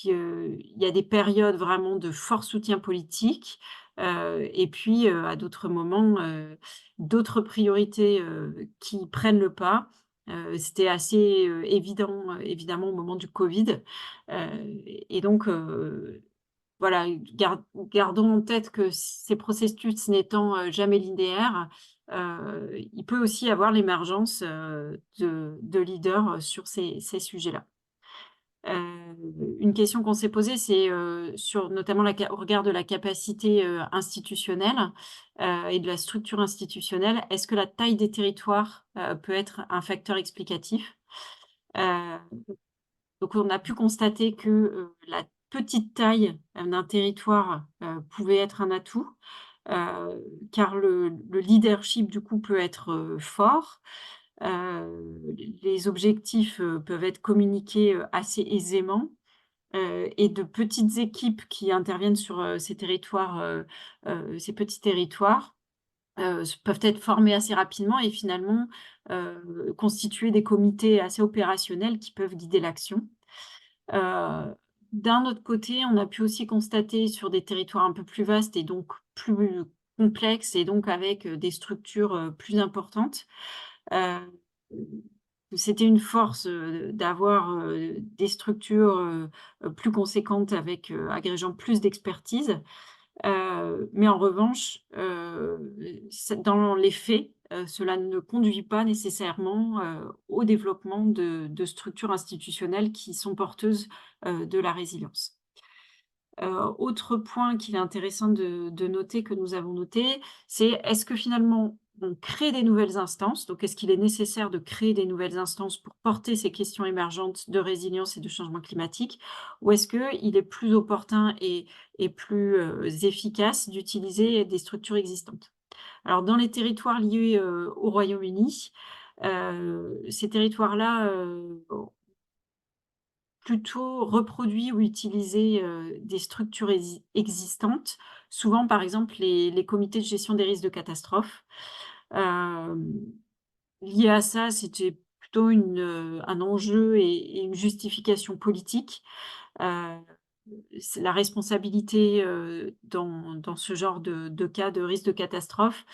y a des périodes vraiment de fort soutien politique et puis à d'autres moments, d'autres priorités qui prennent le pas. C'était assez évident, évidemment, au moment du Covid. Et donc, voilà, gardons en tête que ces processus n'étant jamais linéaires, il peut aussi avoir l'émergence de leaders sur ces sujets-là. Une question qu'on s'est posée, c'est sur notamment au regard de la capacité institutionnelle et de la structure institutionnelle, est-ce que la taille des territoires peut être un facteur explicatif? Euh, donc, on a pu constater que la petite taille d'un territoire pouvait être un atout, car le leadership, du coup, peut être fort. Les objectifs peuvent être communiqués assez aisément. Et de petites équipes qui interviennent sur ces territoires, ces petits territoires, peuvent être formées assez rapidement et finalement constituer des comités assez opérationnels qui peuvent guider l'action. D'un autre côté, on a pu aussi constater sur des territoires un peu plus vastes et donc plus complexes et donc avec des structures plus importantes, heu, c'était une force d'avoir des structures plus conséquentes avec agrégeant plus d'expertise. Mais en revanche, dans les faits, cela ne conduit pas nécessairement au développement de structures institutionnelles qui sont porteuses de la résilience. Autre point qu'il est intéressant de noter, que nous avons noté, c'est est-ce que finalement on crée des nouvelles instances? Donc est-ce qu'il est nécessaire de créer des nouvelles instances pour porter ces questions émergentes de résilience et de changement climatique? Ou est-ce qu'il est plus opportun et plus efficace d'utiliser des structures existantes? Alors dans les territoires liés au Royaume-Uni, ces territoires-là plutôt reproduit ou utilisé des structures existantes, souvent par exemple les comités de gestion des risques de catastrophe. Lié à ça, c'était plutôt un enjeu et une justification politique. Heu, c'est la responsabilité dans ce genre de cas de risque de catastrophe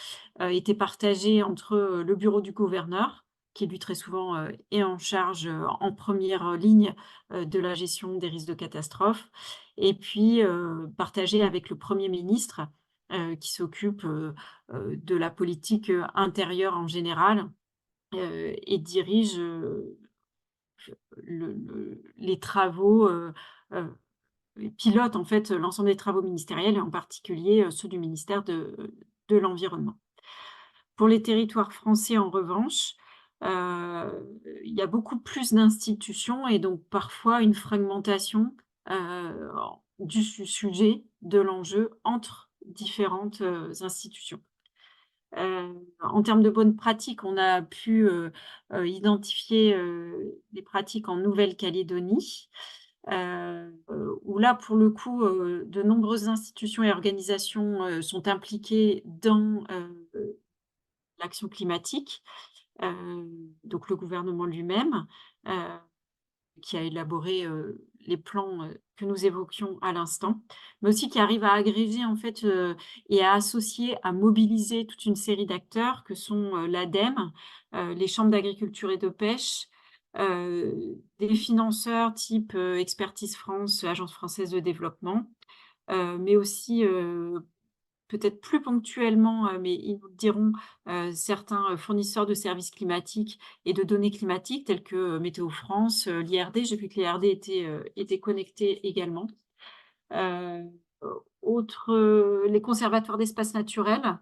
était partagée entre le bureau du gouverneur, qui lui très souvent est en charge en première ligne de la gestion des risques de catastrophe, et puis partagée avec le Premier ministre qui s'occupe de la politique intérieure en général et dirige les travaux. Pilote en fait l'ensemble des travaux ministériels et en particulier ceux du ministère de l'Environnement. Pour les territoires français en revanche, il y a beaucoup plus d'institutions et donc parfois une fragmentation du sujet, de l'enjeu entre différentes institutions. En termes de bonnes pratiques, on a pu identifier des pratiques en Nouvelle-Calédonie. Où là, pour le coup, de nombreuses institutions et organisations sont impliquées dans l'action climatique. Donc le gouvernement lui-même, heu, qui a élaboré les plans que nous évoquions à l'instant, mais aussi qui arrive à agréger en fait et à associer, à mobiliser toute une série d'acteurs que sont l'ADEME, les chambres d'agriculture et de pêche, des financeurs type Expertise France, Agence française de développement, mais aussi peut-être plus ponctuellement, mais ils nous le diront, certains fournisseurs de services climatiques et de données climatiques tels que Météo France, l'IRD. J'ai vu que l'IRD était connecté également. Heu, les conservatoires d'espaces naturels,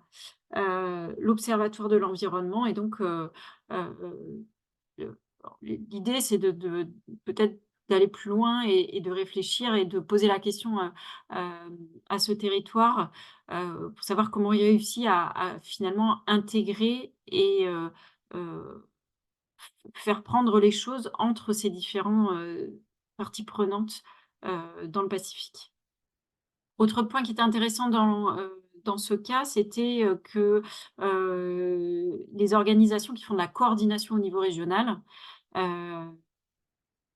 l'Observatoire de l'environnement et donc l'idée, c'est de peut-être d'aller plus loin et de réfléchir et de poser la question, à ce territoire, pour savoir comment il réussit à finalement intégrer et faire prendre les choses entre ces différents, parties prenantes, dans le Pacifique. Autre point qui était intéressant dans ce cas, c'était, que, les organisations qui font de la coordination au niveau régional, heu,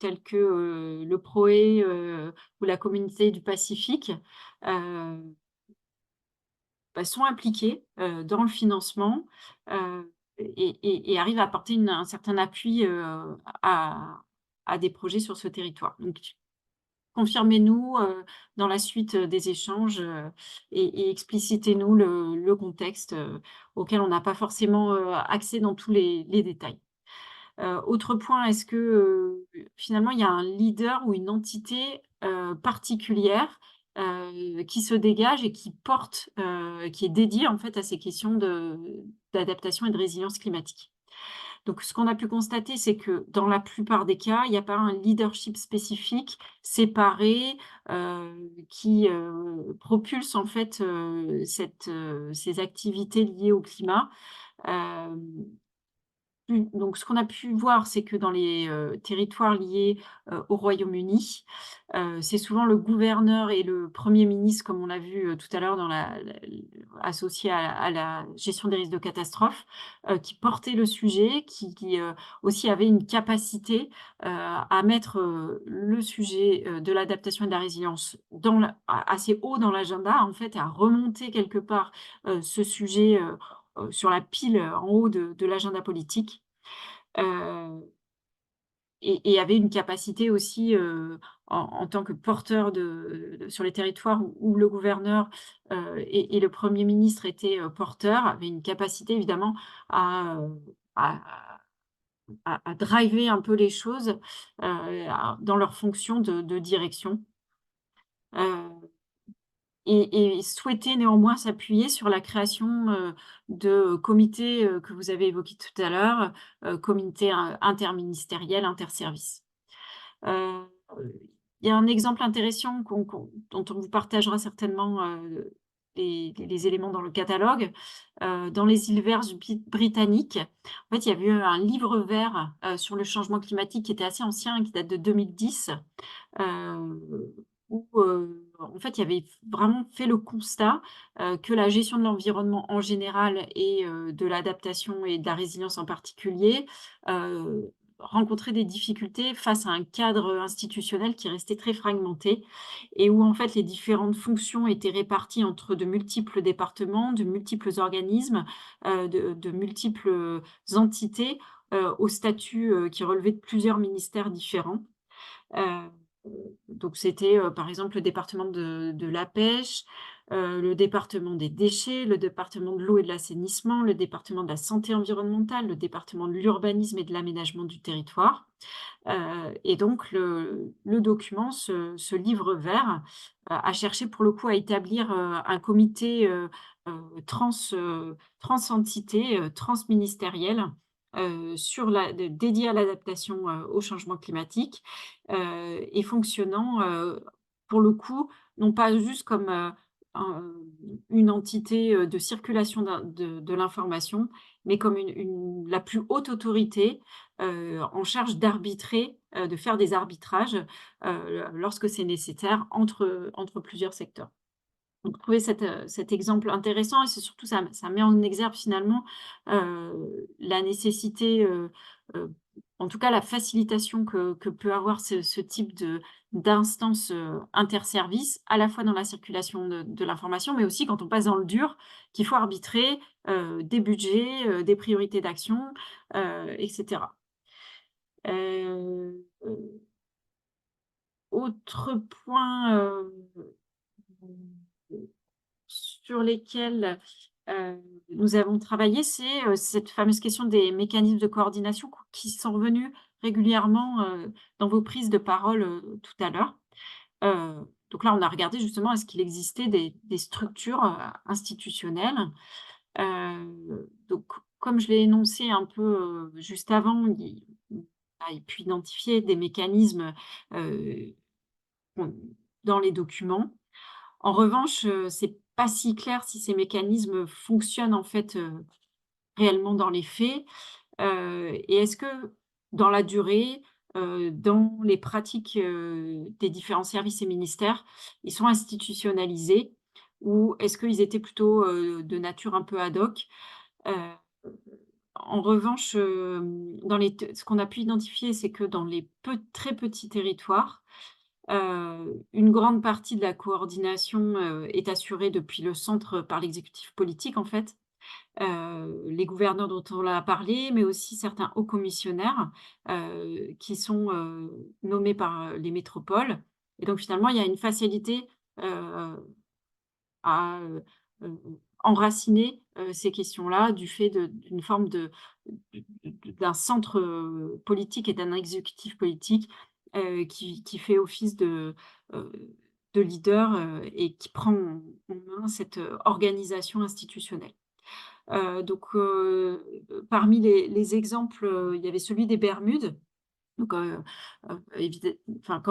telles que, le PROE, ou la Communauté du Pacifique, heu, sont impliquées, dans le financement, et arrivent à apporter un certain appui, à des projets sur ce territoire. Donc confirmez-nous dans la suite des échanges et explicitez-nous le contexte auquel on n'a pas forcément accès dans tous les détails. Autre point, est-ce que finalement il y a un leader ou une entité particulière qui se dégage et qui porte, qui est dédiée en fait à ces questions d'adaptation et de résilience climatique? Donc, ce qu'on a pu constater, c'est que dans la plupart des cas, il n'y a pas un leadership spécifique, séparé, qui propulse en fait ces activités liées au climat. Euh, donc, ce qu'on a pu voir, c'est que dans les territoires liés au Royaume-Uni, c'est souvent le gouverneur et le Premier ministre, comme on l'a vu tout à l'heure, associé à la gestion des risques de catastrophe, qui portaient le sujet, qui aussi avaient une capacité à mettre le sujet de l'adaptation et de la résilience assez haut dans l'agenda, en fait, à remonter quelque part ce sujet sur la pile en haut de l'agenda politique. Et avait une capacité aussi en tant que porteur sur les territoires où le gouverneur et le Premier ministre étaient porteurs, avaient une capacité évidemment à, à, à driver un peu les choses dans leur fonction de direction. Et souhaiter néanmoins s'appuyer sur la création de comités que vous avez évoqués tout à l'heure, comités interministériels, interservices. Il y a un exemple intéressant dont on vous partagera certainement les éléments dans le catalogue. Dans les îles Vierges britanniques, en fait, il y avait eu un livre vert sur le changement climatique qui était assez ancien, qui date de 2010, où en fait, il y avait vraiment fait le constat que la gestion de l'environnement en général et de l'adaptation et de la résilience en particulier rencontrait des difficultés face à un cadre institutionnel qui restait très fragmenté et où en fait les différentes fonctions étaient réparties entre de multiples départements, de multiples organismes, de multiples entités au statut qui relevait de plusieurs ministères différents. Donc c'était, par exemple, le département de la pêche, le département des déchets, le département de l'eau et de l'assainissement, le département de la santé environnementale, le département de l'urbanisme et de l'aménagement du territoire. Et donc le document, ce livre vert, a cherché pour le coup à établir un comité trans-entité, transministériel, dédié à l'adaptation au changement climatique et fonctionnant pour le coup, non pas juste comme une entité de circulation de l'information, mais comme la plus haute autorité en charge d'arbitrer, de faire des arbitrages lorsque c'est nécessaire entre plusieurs secteurs. Donc, trouver cet exemple intéressant et c'est surtout ça met en exergue finalement la nécessité, en tout cas la facilitation que peut avoir ce type d'instance interservices, à la fois dans la circulation de l'information, mais aussi quand on passe dans le dur, qu'il faut arbitrer des budgets, des priorités d'action, etc. Autre point sur lesquels nous avons travaillé, c'est cette fameuse question des mécanismes de coordination qui sont revenus régulièrement dans vos prises de parole tout à l'heure. Donc là, on a regardé justement est-ce qu'il existait des structures institutionnelles. Donc, comme je l'ai énoncé un peu juste avant, il a pu identifier des mécanismes dans les documents. En revanche, c'est pas si clair si ces mécanismes fonctionnent en fait réellement dans les faits. Et est-ce que dans la durée, dans les pratiques des différents services et ministères, ils sont institutionnalisés ou est-ce qu'ils étaient plutôt de nature un peu ad hoc? En revanche, ce qu'on a pu identifier, c'est que dans les très petits territoires, une grande partie de la coordination est assurée depuis le centre par l'exécutif politique, en fait. Les gouverneurs dont on a parlé, mais aussi certains hauts commissionnaires qui sont nommés par les métropoles Et donc finalement, il y a une facilité à enraciner ces questions-là du fait d'une forme d'un centre politique et d'un exécutif politique qui fait office euh, de leader et qui prend en main cette organisation institutionnelle. Donc, parmi les exemples, il y avait celui des Bermudes. Donc, enfin,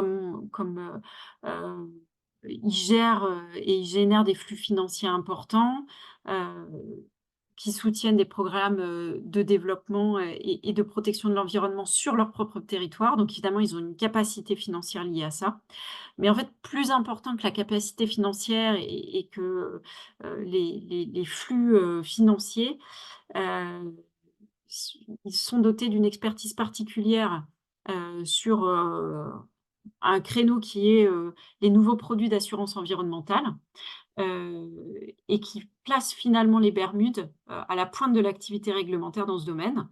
ils gèrent et ils génèrent des flux financiers importants, heu, qui soutiennent des programmes de développement et de protection de l'environnement sur leur propre territoire. Donc, évidemment, ils ont une capacité financière liée à ça. Mais en fait, plus important que la capacité financière et que les flux financiers, heu, ils sont dotés d'une expertise particulière sur un créneau qui est les nouveaux produits d'assurance environnementale et qui place finalement les Bermudes à la pointe de l'activité réglementaire dans ce domaine.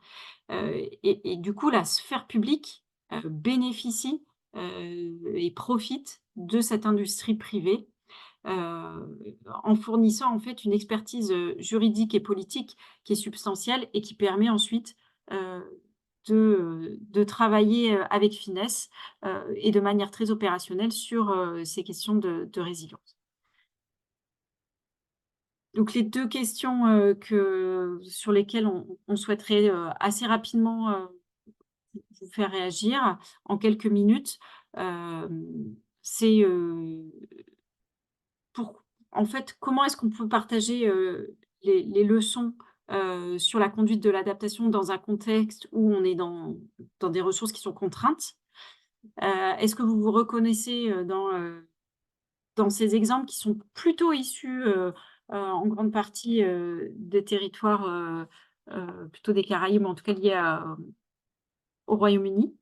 Et du coup, la sphère publique bénéficie et profite de cette industrie privée en fournissant en fait une expertise juridique et politique qui est substantielle et qui permet ensuite de travailler avec finesse et de manière très opérationnelle sur ces questions de résilience. Donc les deux questions sur lesquelles on souhaiterait assez rapidement vous faire réagir en quelques minutes, c'est pour en fait, comment est-ce qu'on peut partager les leçons sur la conduite de l'adaptation dans un contexte où on est dans des ressources qui sont contraintes? Est-ce que vous vous reconnaissez dans ces exemples qui sont plutôt issus en grande partie des territoires plutôt des Caraïbes, en tout cas liés au Royaume-Uni?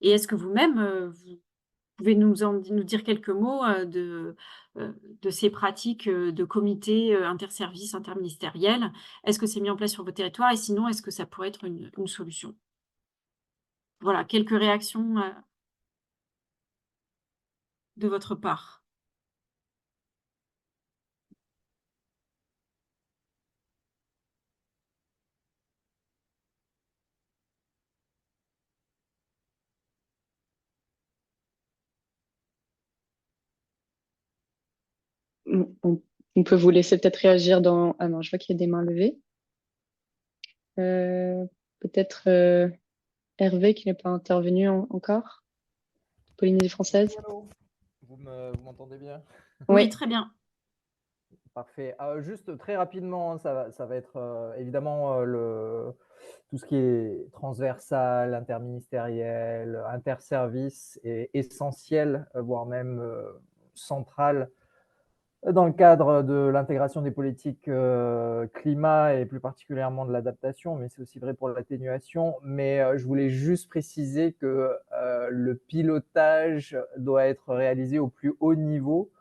Et est-ce que vous-même, vous pouvez nous dire quelques mots de ces pratiques de comités interservices, interministériels? Est-ce que c'est mis en place sur vos territoires? Et sinon, est-ce que ça pourrait être une solution? Voilà, quelques réactions de votre part. On peut vous laisser peut-être réagir dans... Ah non, je vois qu'il y a des mains levées. Peut-être Hervé qui n'est pas intervenu encore. Polynésie française. Allô, vous m'entendez bien? Oui, Oui. très bien. Parfait. Juste très rapidement, hein, ça va être évidemment tout ce qui est transversal, interministériel, interservice est essentiel, voire même central dans le cadre de l'intégration des politiques climat et plus particulièrement de l'adaptation, mais c'est aussi vrai pour l'atténuation. Mais je voulais juste préciser que le pilotage doit être réalisé au plus haut niveau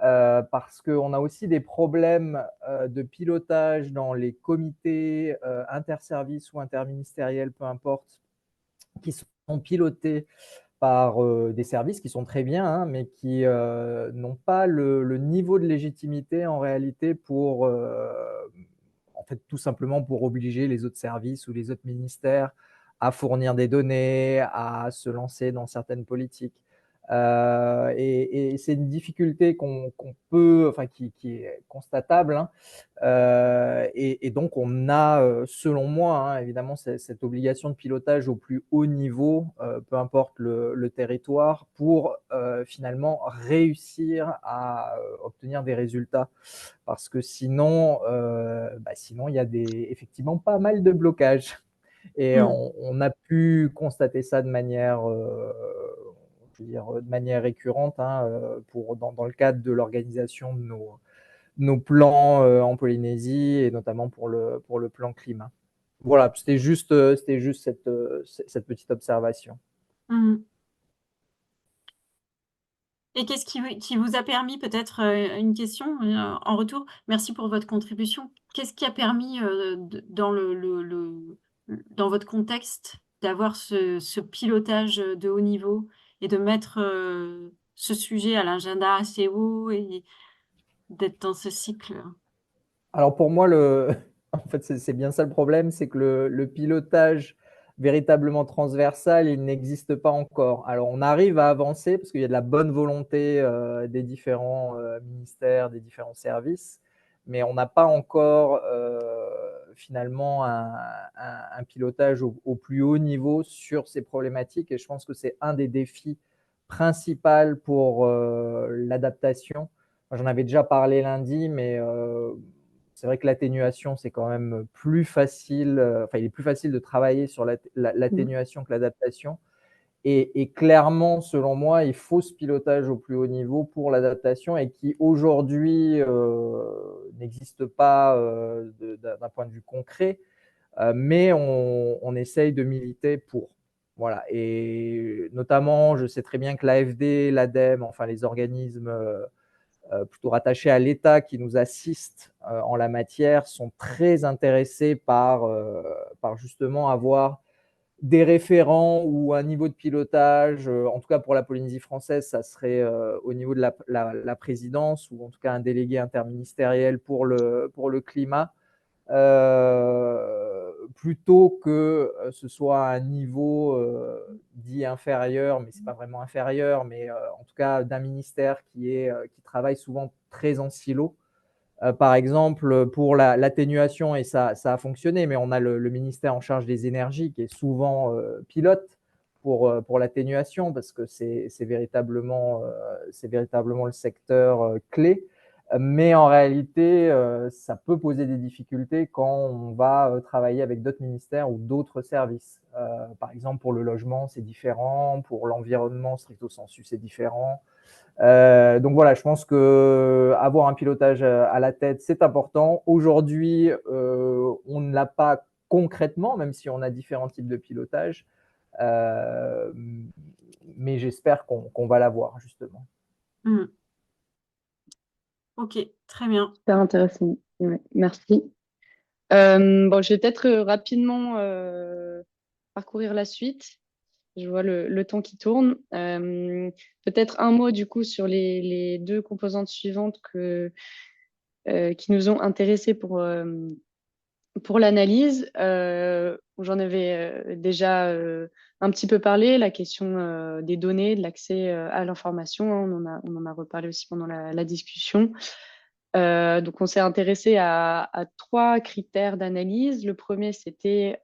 parce qu'on a aussi des problèmes de pilotage dans les comités interservices ou interministériels, peu importe, qui sont pilotés par des services qui sont très bien, hein, mais qui n'ont pas le niveau de légitimité en réalité pour, en fait, tout simplement pour obliger les autres services ou les autres ministères à fournir des données, à se lancer dans certaines politiques. Et c'est une difficulté qu'on peut, enfin, qui est constatable, hein. Et donc, on a, selon moi, hein, évidemment, cette obligation de pilotage au plus haut niveau, peu importe le territoire, pour finalement réussir à obtenir des résultats. Parce que sinon, sinon, il y a effectivement pas mal de blocages. Et on a pu constater ça de manière, je veux dire, de manière récurrente, hein, dans le cadre de l'organisation de nos plans en Polynésie et notamment pour le plan climat. Voilà, c'était juste cette petite observation. Et qu'est-ce qui vous a permis, peut-être une question en retour, merci pour votre contribution. Qu'est-ce qui a permis dans votre contexte d'avoir ce pilotage de haut niveau et de mettre ce sujet à l'agenda assez haut et d'être dans ce cycle. Alors pour moi, en fait, c'est bien ça le problème, c'est que le pilotage véritablement transversal, il n'existe pas encore. Alors on arrive à avancer parce qu'il y a de la bonne volonté des différents ministères, des différents services, mais on n'a pas encore finalement un pilotage au plus haut niveau sur ces problématiques, et je pense que c'est un des défis principaux pour l'adaptation. J'en avais déjà parlé lundi, mais c'est vrai que l'atténuation, c'est quand même plus facile. Enfin, il est plus facile de travailler sur l'atténuation que l'adaptation. Et clairement, selon moi, il faut ce pilotage au plus haut niveau pour l'adaptation, et qui aujourd'hui n'existe pas d'un point de vue concret, mais on essaye de militer pour. Voilà. Et notamment, je sais très bien que l'AFD, l'ADEME, enfin les organismes plutôt rattachés à l'État qui nous assistent en la matière, sont très intéressés par justement avoir des référents ou un niveau de pilotage. En tout cas, pour la Polynésie française, ça serait au niveau de la présidence, ou en tout cas un délégué interministériel pour le climat, plutôt que ce soit un niveau dit inférieur, mais ce n'est pas vraiment inférieur, mais en tout cas d'un ministère qui travaille souvent très en silo. Par exemple, pour l'atténuation, et ça a fonctionné, mais on a le ministère en charge des énergies qui est souvent pilote pour l'atténuation, parce que c'est véritablement le secteur clé. Mais en réalité, ça peut poser des difficultés quand on va travailler avec d'autres ministères ou d'autres services. Par exemple, pour le logement, c'est différent. Pour l'environnement, stricto sensu, c'est différent. Donc voilà, je pense qu'avoir un pilotage à la tête, c'est important. Aujourd'hui, on ne l'a pas concrètement, même si on a différents types de pilotage. Mais j'espère qu'on va l'avoir, justement. Mm. Ok, très bien. Super intéressant. Ouais, merci. Bon, je vais peut-être rapidement parcourir la suite. Je vois le temps qui tourne. Peut-être un mot du coup sur les deux composantes suivantes qui nous ont intéressés pour l'analyse. J'en avais déjà un petit peu parlé, la question des données, de l'accès à l'information. Hein, on en a reparlé aussi pendant la discussion. Donc, on s'est intéressé à 3 critères d'analyse. Le premier, c'était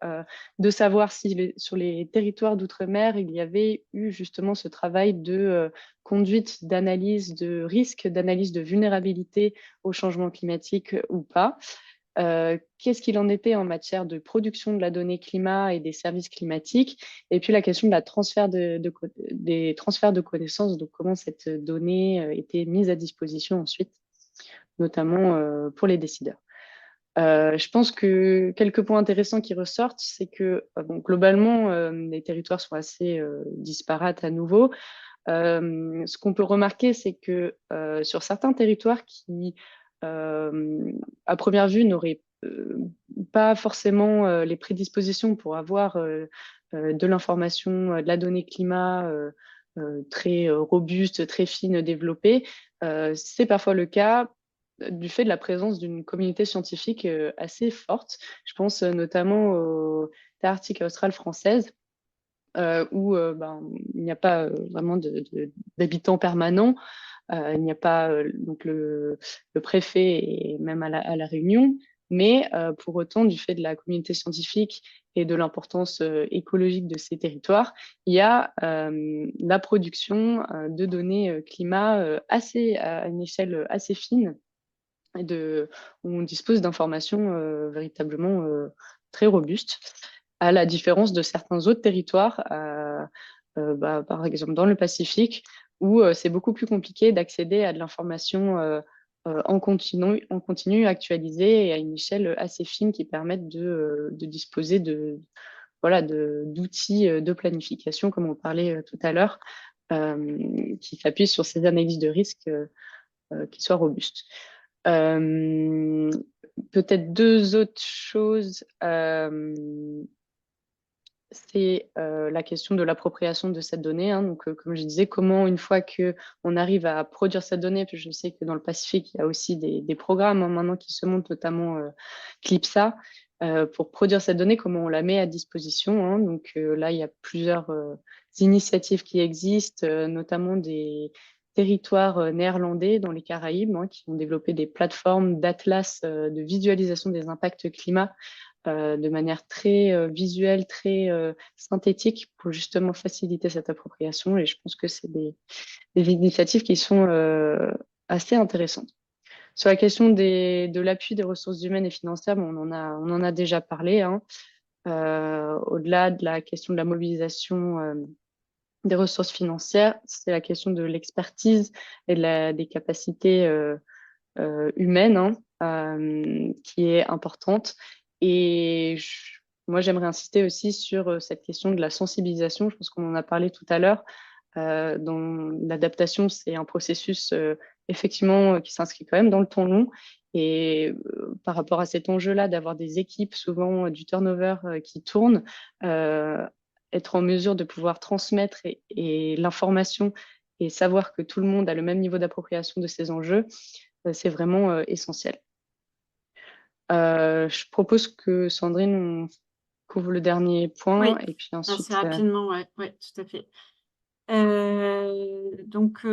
de savoir si sur les territoires d'outre-mer, il y avait eu justement ce travail de conduite d'analyse de risque, d'analyse de vulnérabilité au changement climatique ou pas. Qu'est-ce qu'il en était en matière de production de la donnée climat et des services climatiques, et puis la question de la des transferts de connaissances, donc comment cette donnée était mise à disposition ensuite, notamment pour les décideurs. Je pense que quelques points intéressants qui ressortent, c'est que bon, globalement, les territoires sont assez disparates à nouveau. Ce qu'on peut remarquer, c'est que sur certains territoires qui, à première vue, n'auraient pas forcément les prédispositions pour avoir de l'information, de la donnée climat très robuste, très fine, développée, c'est parfois le cas du fait de la présence d'une communauté scientifique assez forte. Je pense notamment aux terres arctiques australes françaises, où il n'y a pas vraiment d'habitants permanents. Il n'y a pas donc le préfet et même à la Réunion, mais pour autant, du fait de la communauté scientifique et de l'importance écologique de ces territoires, il y a la production de données climat à une échelle assez fine, et où on dispose d'informations véritablement très robustes, à la différence de certains autres territoires, par exemple dans le Pacifique, où c'est beaucoup plus compliqué d'accéder à de l'information en continu, actualisée et à une échelle assez fine, qui permettent de disposer d'outils de planification, comme on parlait tout à l'heure, qui s'appuient sur ces analyses de risque qui soient robustes. Peut-être 2 autres choses c'est la question de l'appropriation de cette donnée, hein. Donc, comme je disais, comment une fois qu'on arrive à produire cette donnée, puis je sais que dans le Pacifique, il y a aussi des programmes, hein, maintenant qui se montent, notamment CLIPSA, pour produire cette donnée, comment on la met à disposition, hein. Donc là, il y a plusieurs initiatives qui existent, notamment des territoires néerlandais dans les Caraïbes, hein, qui ont développé des plateformes d'atlas de visualisation des impacts climat de manière très visuelle, très synthétique, pour justement faciliter cette appropriation. Et je pense que c'est des initiatives qui sont assez intéressantes. Sur la question de l'appui des ressources humaines et financières, bon, on en a déjà parlé, hein. Au-delà de la question de la mobilisation des ressources financières, c'est la question de l'expertise et des capacités humaine, hein, qui est importante. Et moi, j'aimerais insister aussi sur cette question de la sensibilisation. Je pense qu'on en a parlé tout à l'heure. Dans l'adaptation, c'est un processus effectivement qui s'inscrit quand même dans le temps long. Et par rapport à cet enjeu-là, d'avoir des équipes, souvent du turnover qui tournent, être en mesure de pouvoir transmettre et l'information et savoir que tout le monde a le même niveau d'appropriation de ces enjeux, c'est vraiment essentiel. Je propose que Sandrine, on couvre le dernier point Oui, et puis ensuite. assez rapidement, ouais, tout à fait. Donc,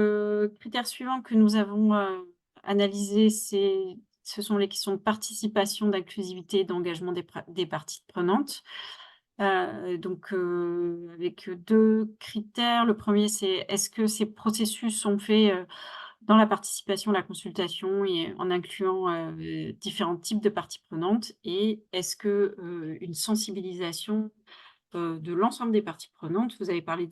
critères suivants que nous avons analysés, ce sont les questions de participation, d'inclusivité et d'engagement des parties prenantes. Donc, avec 2 critères. Le premier, c'est est-ce que ces processus sont faits dans la participation, la consultation et en incluant différents types de parties prenantes, et est-ce que une sensibilisation de l'ensemble des parties prenantes, vous avez parlé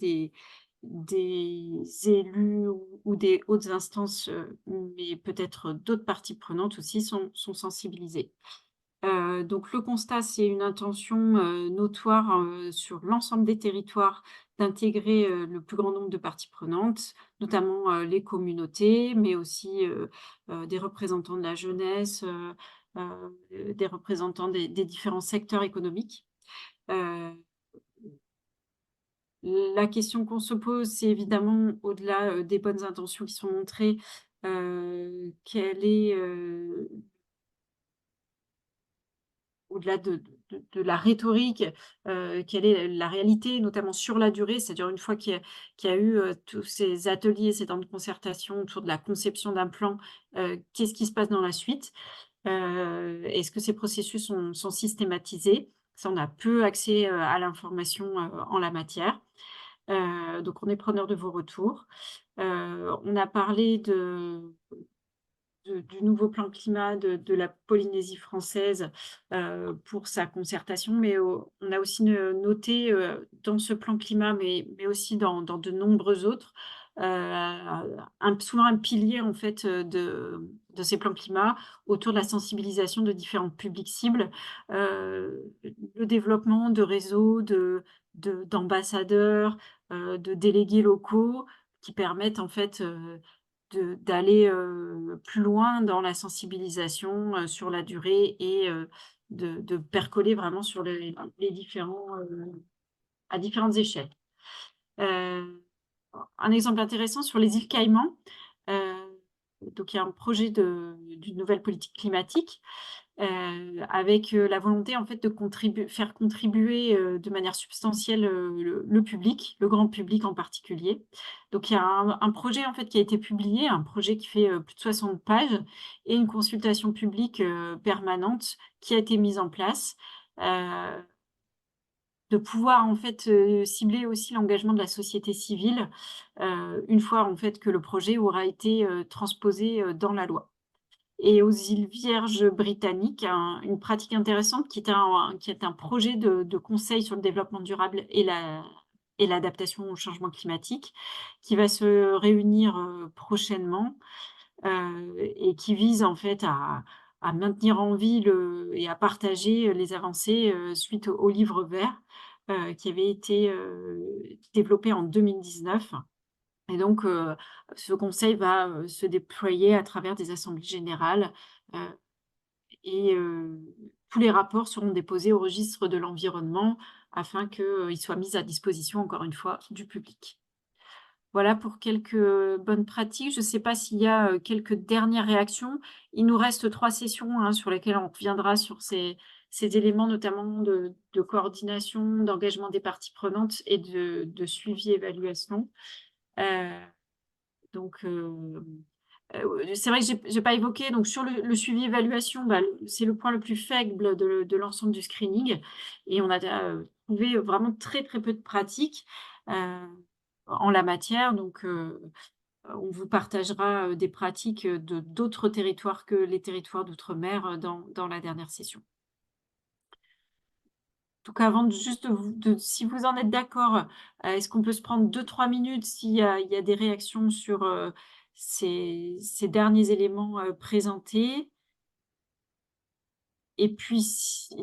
des élus ou des hautes instances, mais peut-être d'autres parties prenantes aussi sont sensibilisées. Donc le constat, c'est une intention notoire sur l'ensemble des territoires d'intégrer le plus grand nombre de parties prenantes, notamment les communautés, mais aussi des représentants de la jeunesse, des représentants des différents secteurs économiques. La question qu'on se pose, c'est évidemment, au-delà des bonnes intentions qui sont montrées, quelle est, au-delà de la rhétorique, quelle est la réalité, notamment sur la durée? C'est-à-dire une fois qu'il y a eu, tous ces ateliers, ces temps de concertation autour de la conception d'un plan, qu'est-ce qui se passe dans la suite? Est-ce que ces processus sont systématisés? Ça, on a peu accès, à l'information, en la matière. Donc on est preneur de vos retours. On a parlé du nouveau plan climat de la Polynésie française pour sa concertation, mais on a aussi noté dans ce plan climat, mais aussi dans de nombreux autres, souvent un pilier en fait de ces plans climat autour de la sensibilisation de différents publics cibles, le développement de réseaux d'ambassadeurs, de délégués locaux qui permettent en fait d'aller plus loin dans la sensibilisation sur la durée et de percoler vraiment sur les différents, à différentes échelles. Un exemple intéressant sur les îles Caïmans, donc il y a un projet d'une nouvelle politique climatique avec la volonté en fait de faire contribuer de manière substantielle le public, le grand public en particulier. Donc il y a un projet en fait qui a été publié, un projet qui fait plus de 60 pages et une consultation publique permanente qui a été mise en place. De pouvoir en fait cibler aussi l'engagement de la société civile une fois en fait que le projet aura été transposé dans la loi. Et aux îles Vierges britanniques, une pratique intéressante qui est un projet de conseil sur le développement durable et l'adaptation au changement climatique, qui va se réunir prochainement et qui vise en fait à maintenir en vie et à partager les avancées suite au livre vert qui avait été développé en 2019. Et donc, ce conseil va se déployer à travers des assemblées générales et tous les rapports seront déposés au registre de l'environnement afin qu'ils soient mis à disposition, encore une fois, du public. Voilà pour quelques bonnes pratiques. Je ne sais pas s'il y a quelques dernières réactions. Il nous reste 3 sessions hein, sur lesquelles on reviendra sur ces éléments, notamment de coordination, d'engagement des parties prenantes et de suivi-évaluation. C'est vrai que j'ai pas évoqué, donc sur le suivi-évaluation, c'est le point le plus faible de l'ensemble du screening. Et on a trouvé vraiment très, très peu de pratiques en la matière. Donc, on vous partagera des pratiques d'autres territoires que les territoires d'outre-mer dans la dernière session. En tout cas, avant si vous en êtes d'accord, est-ce qu'on peut se prendre 2-3 minutes s'il y a des réactions sur ces derniers éléments présentés? Et puis, si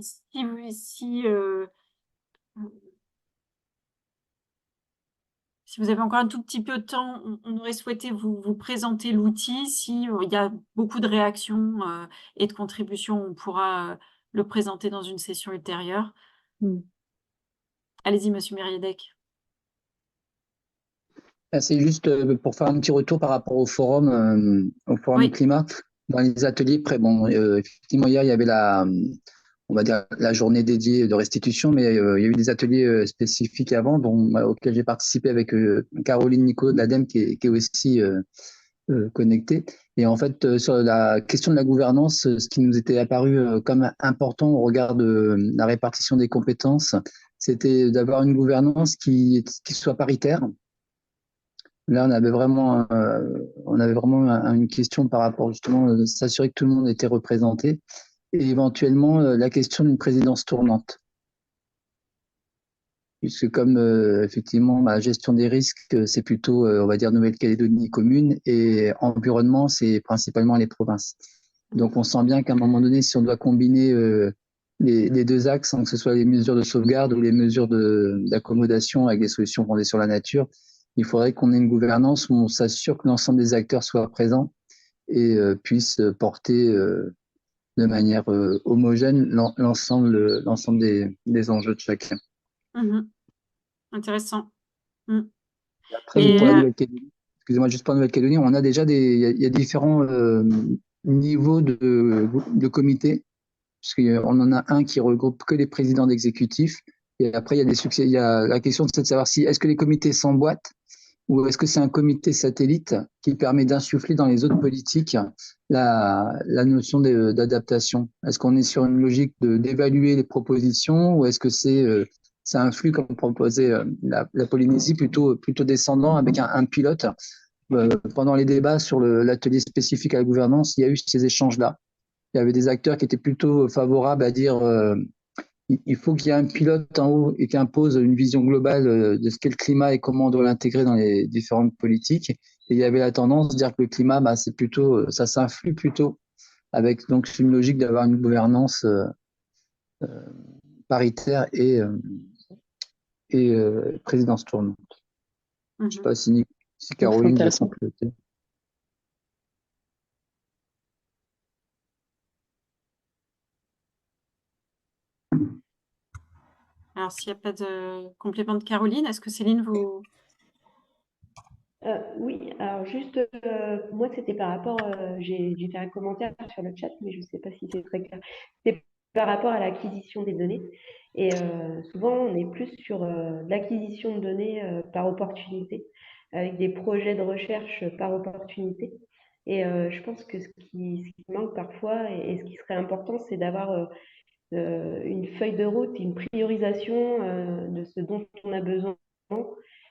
vous avez encore un tout petit peu de temps, on aurait souhaité vous présenter l'outil. Si il y a beaucoup de réactions et de contributions, on pourra le présenter dans une session ultérieure. Allez-y, Monsieur Mériadec. C'est juste pour faire un petit retour par rapport au forum Oui. climat. Dans les ateliers, effectivement, hier, il y avait on va dire, la journée dédiée de restitution, mais il y a eu des ateliers spécifiques avant, auxquels j'ai participé avec Caroline Nico de l'ADEME, qui est aussi connectée. Et en fait, sur la question de la gouvernance, ce qui nous était apparu comme important au regard de la répartition des compétences, c'était d'avoir une gouvernance qui soit paritaire. Là, on avait vraiment une question par rapport justement à s'assurer que tout le monde était représenté et éventuellement la question d'une présidence tournante. Puisque comme effectivement la gestion des risques, c'est plutôt, on va dire, Nouvelle-Calédonie commune et environnement, c'est principalement les provinces. Donc on sent bien qu'à un moment donné, si on doit combiner les deux axes, que ce soit les mesures de sauvegarde ou les mesures d'accommodation avec des solutions fondées sur la nature, il faudrait qu'on ait une gouvernance où on s'assure que l'ensemble des acteurs soient présents et puissent porter de manière homogène l'ensemble des enjeux de chacun. Intéressant. Après, pour la Nouvelle-Calédonie, excusez-moi, juste pour la Nouvelle-Calédonie, on a déjà il y a différents niveaux de comités, puisqu'on en a un qui regroupe que les présidents d'exécutifs. Et après, il y a la question de savoir si est-ce que les comités s'emboîtent ou est-ce que c'est un comité satellite qui permet d'insuffler dans les autres politiques la notion d'adaptation? Est-ce qu'on est sur une logique d'évaluer les propositions ou est-ce que c'est un flux comme proposait la Polynésie plutôt descendant avec un pilote? Pendant les débats sur l'atelier spécifique à la gouvernance, il y a eu ces échanges-là. Il y avait des acteurs qui étaient plutôt favorables à dire il faut qu'il y ait un pilote en haut et qui impose une vision globale de ce qu'est le climat et comment on doit l'intégrer dans les différentes politiques. Et il y avait la tendance de dire que le climat, c'est plutôt, ça s'influe plutôt avec donc une logique d'avoir une gouvernance paritaire et présidence tournante. Je ne sais pas si Caroline veut compléter. Alors, s'il n'y a pas de complément de Caroline, est-ce que Céline vous... Oui, alors juste, moi, c'était par rapport, j'ai fait un commentaire sur le chat, mais je ne sais pas si c'est très clair. C'est par rapport à l'acquisition des données. Et souvent, on est plus sur l'acquisition de données par opportunité, avec des projets de recherche par opportunité. Et je pense que ce qui manque parfois, et ce qui serait important, c'est d'avoir une feuille de route, une priorisation de ce dont on a besoin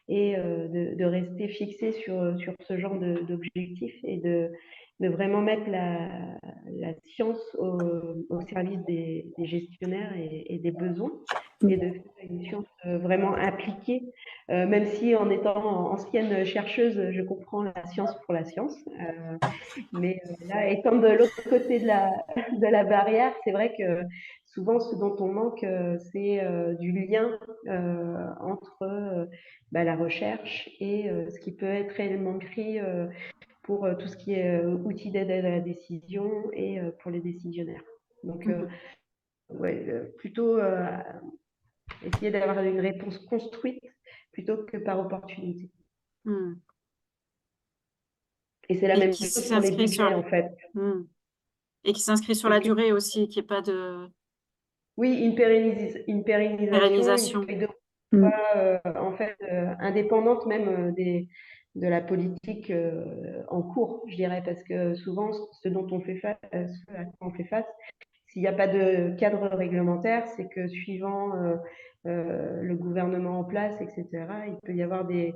et de rester fixé sur ce genre d'objectifs et de vraiment mettre la science au service des gestionnaires et des besoins et de faire une science vraiment impliquée, même si en étant ancienne chercheuse, je comprends la science pour la science. Mais là, étant de l'autre côté de la barrière, c'est vrai que souvent, ce dont on manque, c'est du lien entre la recherche et ce qui peut être réellement écrit pour tout ce qui est outils d'aide à la décision et pour les décisionnaires. Donc, plutôt essayer d'avoir une réponse construite plutôt que par opportunité. Hmm. Et c'est la Et même qui chose pour les s'inscrit sur budgets, en fait. et qui s'inscrit sur Parce la que, durée aussi, qu'il n'y ait pas de oui, une pérennisation, une pérennisation. feuille de Mm. en fait, indépendante même de la politique en cours, je dirais, parce que souvent, ce dont on fait face, ce à quoi on fait face, s'il n'y a pas de cadre réglementaire, c'est que suivant le gouvernement en place, etc., il peut y avoir des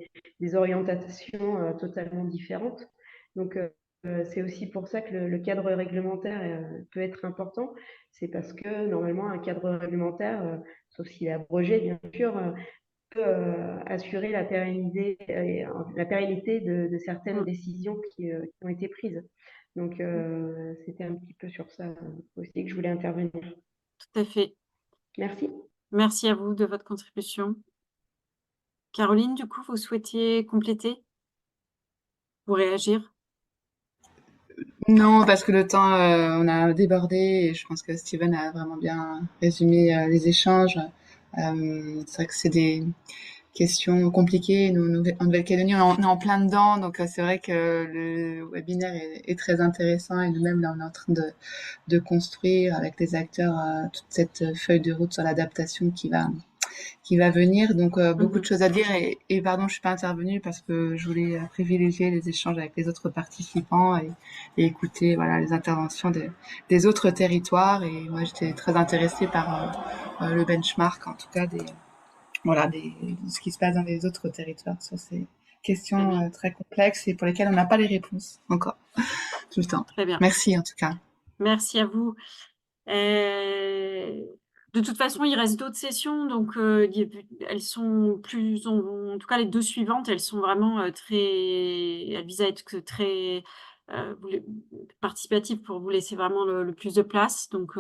orientations totalement différentes. Donc, c'est aussi pour ça que le cadre réglementaire peut être important. C'est parce que normalement, un cadre réglementaire, sauf s'il est abrogé, bien sûr, peut assurer la pérennité de certaines Hmm. décisions qui ont été prises. Donc, c'était un petit peu sur ça aussi que je voulais intervenir. Tout à fait. Merci. Merci à vous de votre contribution. Caroline, du coup, vous souhaitiez compléter ou réagir? Non, parce que le temps, on a débordé et je pense que Steven a vraiment bien résumé les échanges. C'est vrai que c'est des questions compliquées. Nous, en Nouvelle-Calédonie, on est en plein dedans, donc c'est vrai que le webinaire est très intéressant et nous-mêmes, là, on est en train de construire avec les acteurs toute cette feuille de route sur l'adaptation qui va venir. Donc, beaucoup de choses à dire et pardon, je suis pas intervenue parce que je voulais privilégier les échanges avec les autres participants et écouter, voilà, les interventions des autres territoires. Et moi, j'étais très intéressée par le benchmark, en tout cas, de ce qui se passe dans les autres territoires sur ces questions très complexes et pour lesquelles on n'a pas les réponses encore tout le temps. Très bien. Merci en tout cas. Merci à vous. De toute façon, il reste d'autres sessions, donc elles sont plus, en tout cas les 2 suivantes, elles sont vraiment elles visent à être très participatives pour vous laisser vraiment le plus de place. Donc,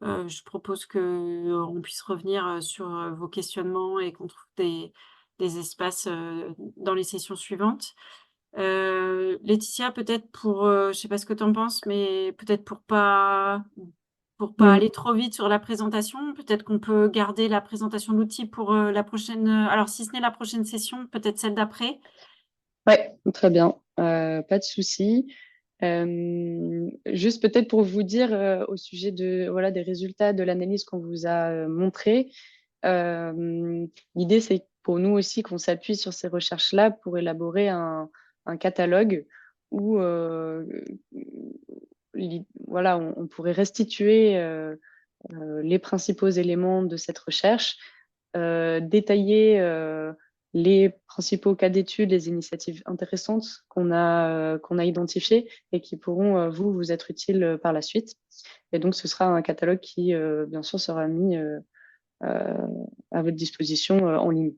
je propose que on puisse revenir sur vos questionnements et qu'on trouve des espaces dans les sessions suivantes. Laetitia, peut-être pour, je sais pas ce que tu en penses, mais peut-être pour pas aller trop vite sur la présentation, peut-être qu'on peut garder la présentation de l'outil pour la prochaine, alors si ce n'est la prochaine session, peut-être celle d'après. Ouais, très bien, pas de souci. Juste peut-être pour vous dire au sujet de, voilà, des résultats de l'analyse qu'on vous a montré, l'idée c'est pour nous aussi qu'on s'appuie sur ces recherches-là pour élaborer un catalogue où voilà, on pourrait restituer les principaux éléments de cette recherche, détailler les principaux cas d'études, les initiatives intéressantes qu'on a identifiées et qui pourront vous être utiles par la suite. Et donc, ce sera un catalogue qui, bien sûr, sera mis à votre disposition en ligne.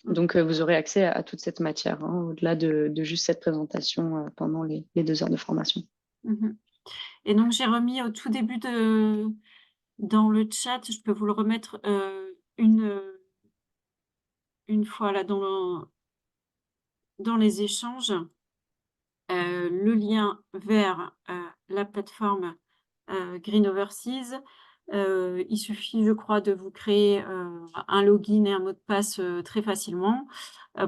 Donc, vous aurez accès à toute cette matière, hein, au-delà de juste cette présentation pendant les 2 heures de formation. Et donc, j'ai remis au tout début dans le chat, je peux vous le remettre une fois là dans les échanges, le lien vers la plateforme Green Overseas. Il suffit, je crois, de vous créer un login et un mot de passe très facilement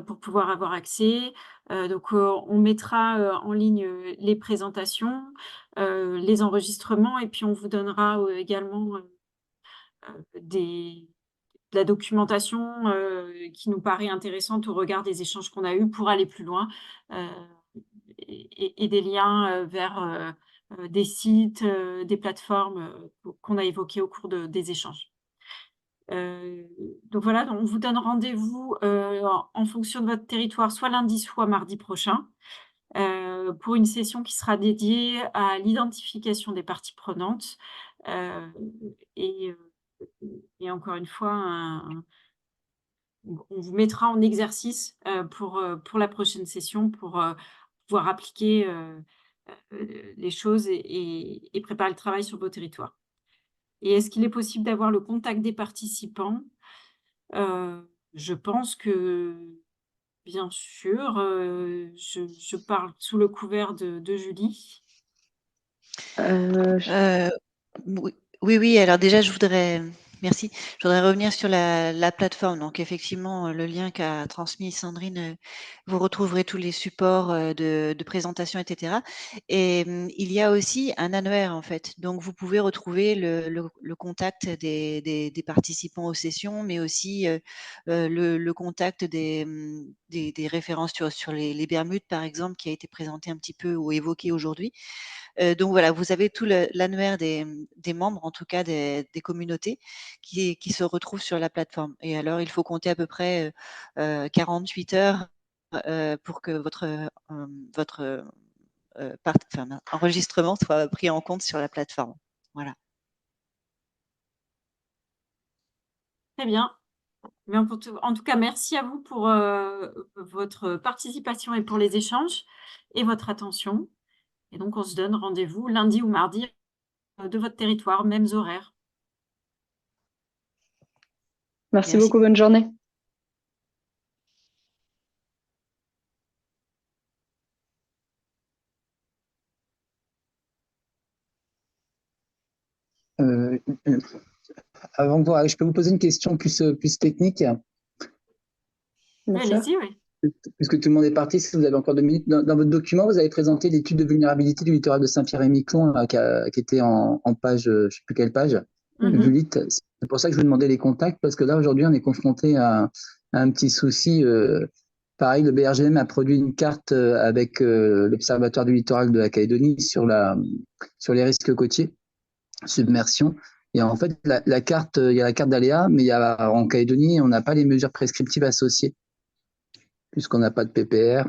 pour pouvoir avoir accès. Donc, on mettra en ligne les présentations, les enregistrements, et puis on vous donnera également de la documentation qui nous paraît intéressante au regard des échanges qu'on a eus pour aller plus loin, et des liens vers des sites, des plateformes qu'on a évoquées au cours des échanges. Donc voilà, on vous donne rendez-vous en fonction de votre territoire, soit lundi, soit mardi prochain, pour une session qui sera dédiée à l'identification des parties prenantes et encore une fois, on vous mettra en exercice pour la prochaine session pour pouvoir appliquer les choses et préparer le travail sur vos territoires. Et est-ce qu'il est possible d'avoir le contact des participants? Je pense que, bien sûr, je parle sous le couvert de Julie. Euh, Oui, Oui, oui, alors déjà, merci, je voudrais revenir sur la plateforme. Donc, effectivement, le lien qu'a transmis Sandrine, vous retrouverez tous les supports de présentation, etc. Et il y a aussi un annuaire, en fait. Donc, vous pouvez retrouver le contact des participants aux sessions, mais aussi le contact des références sur les Bermudes, par exemple, qui a été présenté un petit peu ou évoqué aujourd'hui. Donc voilà, vous avez tout l'annuaire des membres, en tout cas des communautés, qui se retrouvent sur la plateforme. Et alors, il faut compter à peu près 48 heures pour que votre enregistrement soit pris en compte sur la plateforme. Voilà. Très bien. Mais en tout cas, merci à vous pour votre participation et pour les échanges et votre attention. Et donc, on se donne rendez-vous lundi ou mardi de votre territoire, mêmes horaires. Merci Merci. beaucoup, bonne journée. Euh, Avant de voir, je peux vous poser une question plus technique, Bien sûr. Allez-y, oui. puisque tout le monde est parti, si vous avez encore 2 minutes. Dans votre document, vous avez présenté l'étude de vulnérabilité du littoral de Saint-Pierre-et-Miquelon, là, qui était en page, je ne sais plus quelle page, vue 8. C'est pour ça que je vous demandais les contacts, parce que là, aujourd'hui, on est confronté à un petit souci. Pareil, le BRGM a produit une carte avec l'Observatoire du littoral de la Calédonie sur les risques côtiers, submersion. Et en fait, la carte, il y a la carte d'aléa, mais en Calédonie, on n'a pas les mesures prescriptives associées, puisqu'on n'a pas de PPR.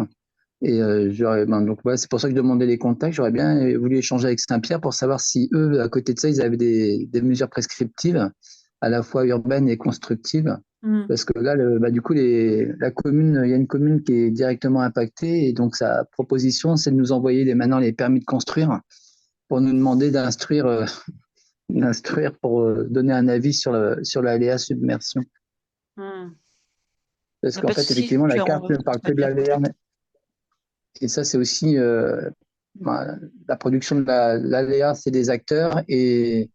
Et donc voilà, c'est pour ça que je demandais les contacts. J'aurais bien voulu échanger avec Saint-Pierre pour savoir si eux, à côté de ça, ils avaient des mesures prescriptives, à la fois urbaines et constructives. Parce que là, du coup, la commune, il y a une commune qui est directement impactée, et donc sa proposition, c'est de nous envoyer maintenant les permis de construire pour nous demander d'instruire pour donner un avis sur l'aléa submersion. Parce qu'en Pas de fait, souci, effectivement, la on carte ne parle que de l'aléa. Et ça, c'est aussi la production de l'aléa, c'est des acteurs, et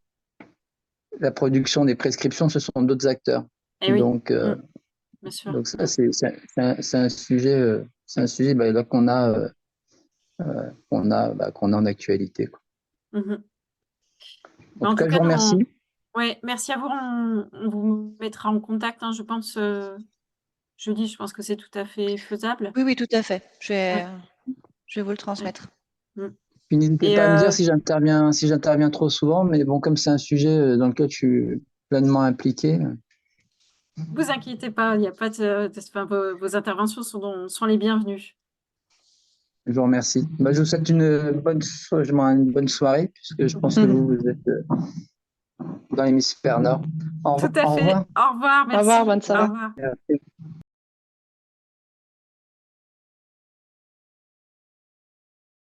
la production des prescriptions, ce sont d'autres acteurs. Eh oui. Donc, Bien sûr. donc ça, c'est un sujet, là qu'on a, qu'on a en actualité, quoi. En tout cas, je vous remercie. Ouais, merci à vous. On vous mettra en contact, je pense, jeudi. Je pense que c'est tout à fait faisable. Oui, oui, tout à fait. Je vais vous le transmettre. Puis n'hésitez pas à me dire si j'interviens trop souvent, mais bon, comme c'est un sujet dans lequel je suis pleinement impliqué. Vous inquiétez pas, il n'y a pas vos interventions sont les bienvenues. Je vous remercie. Je vous souhaite une bonne soirée, puisque je pense que vous êtes dans l'hémisphère nord. Tout à fait. Au revoir. Au revoir, merci. Au revoir, bonne soirée. Au revoir. Merci.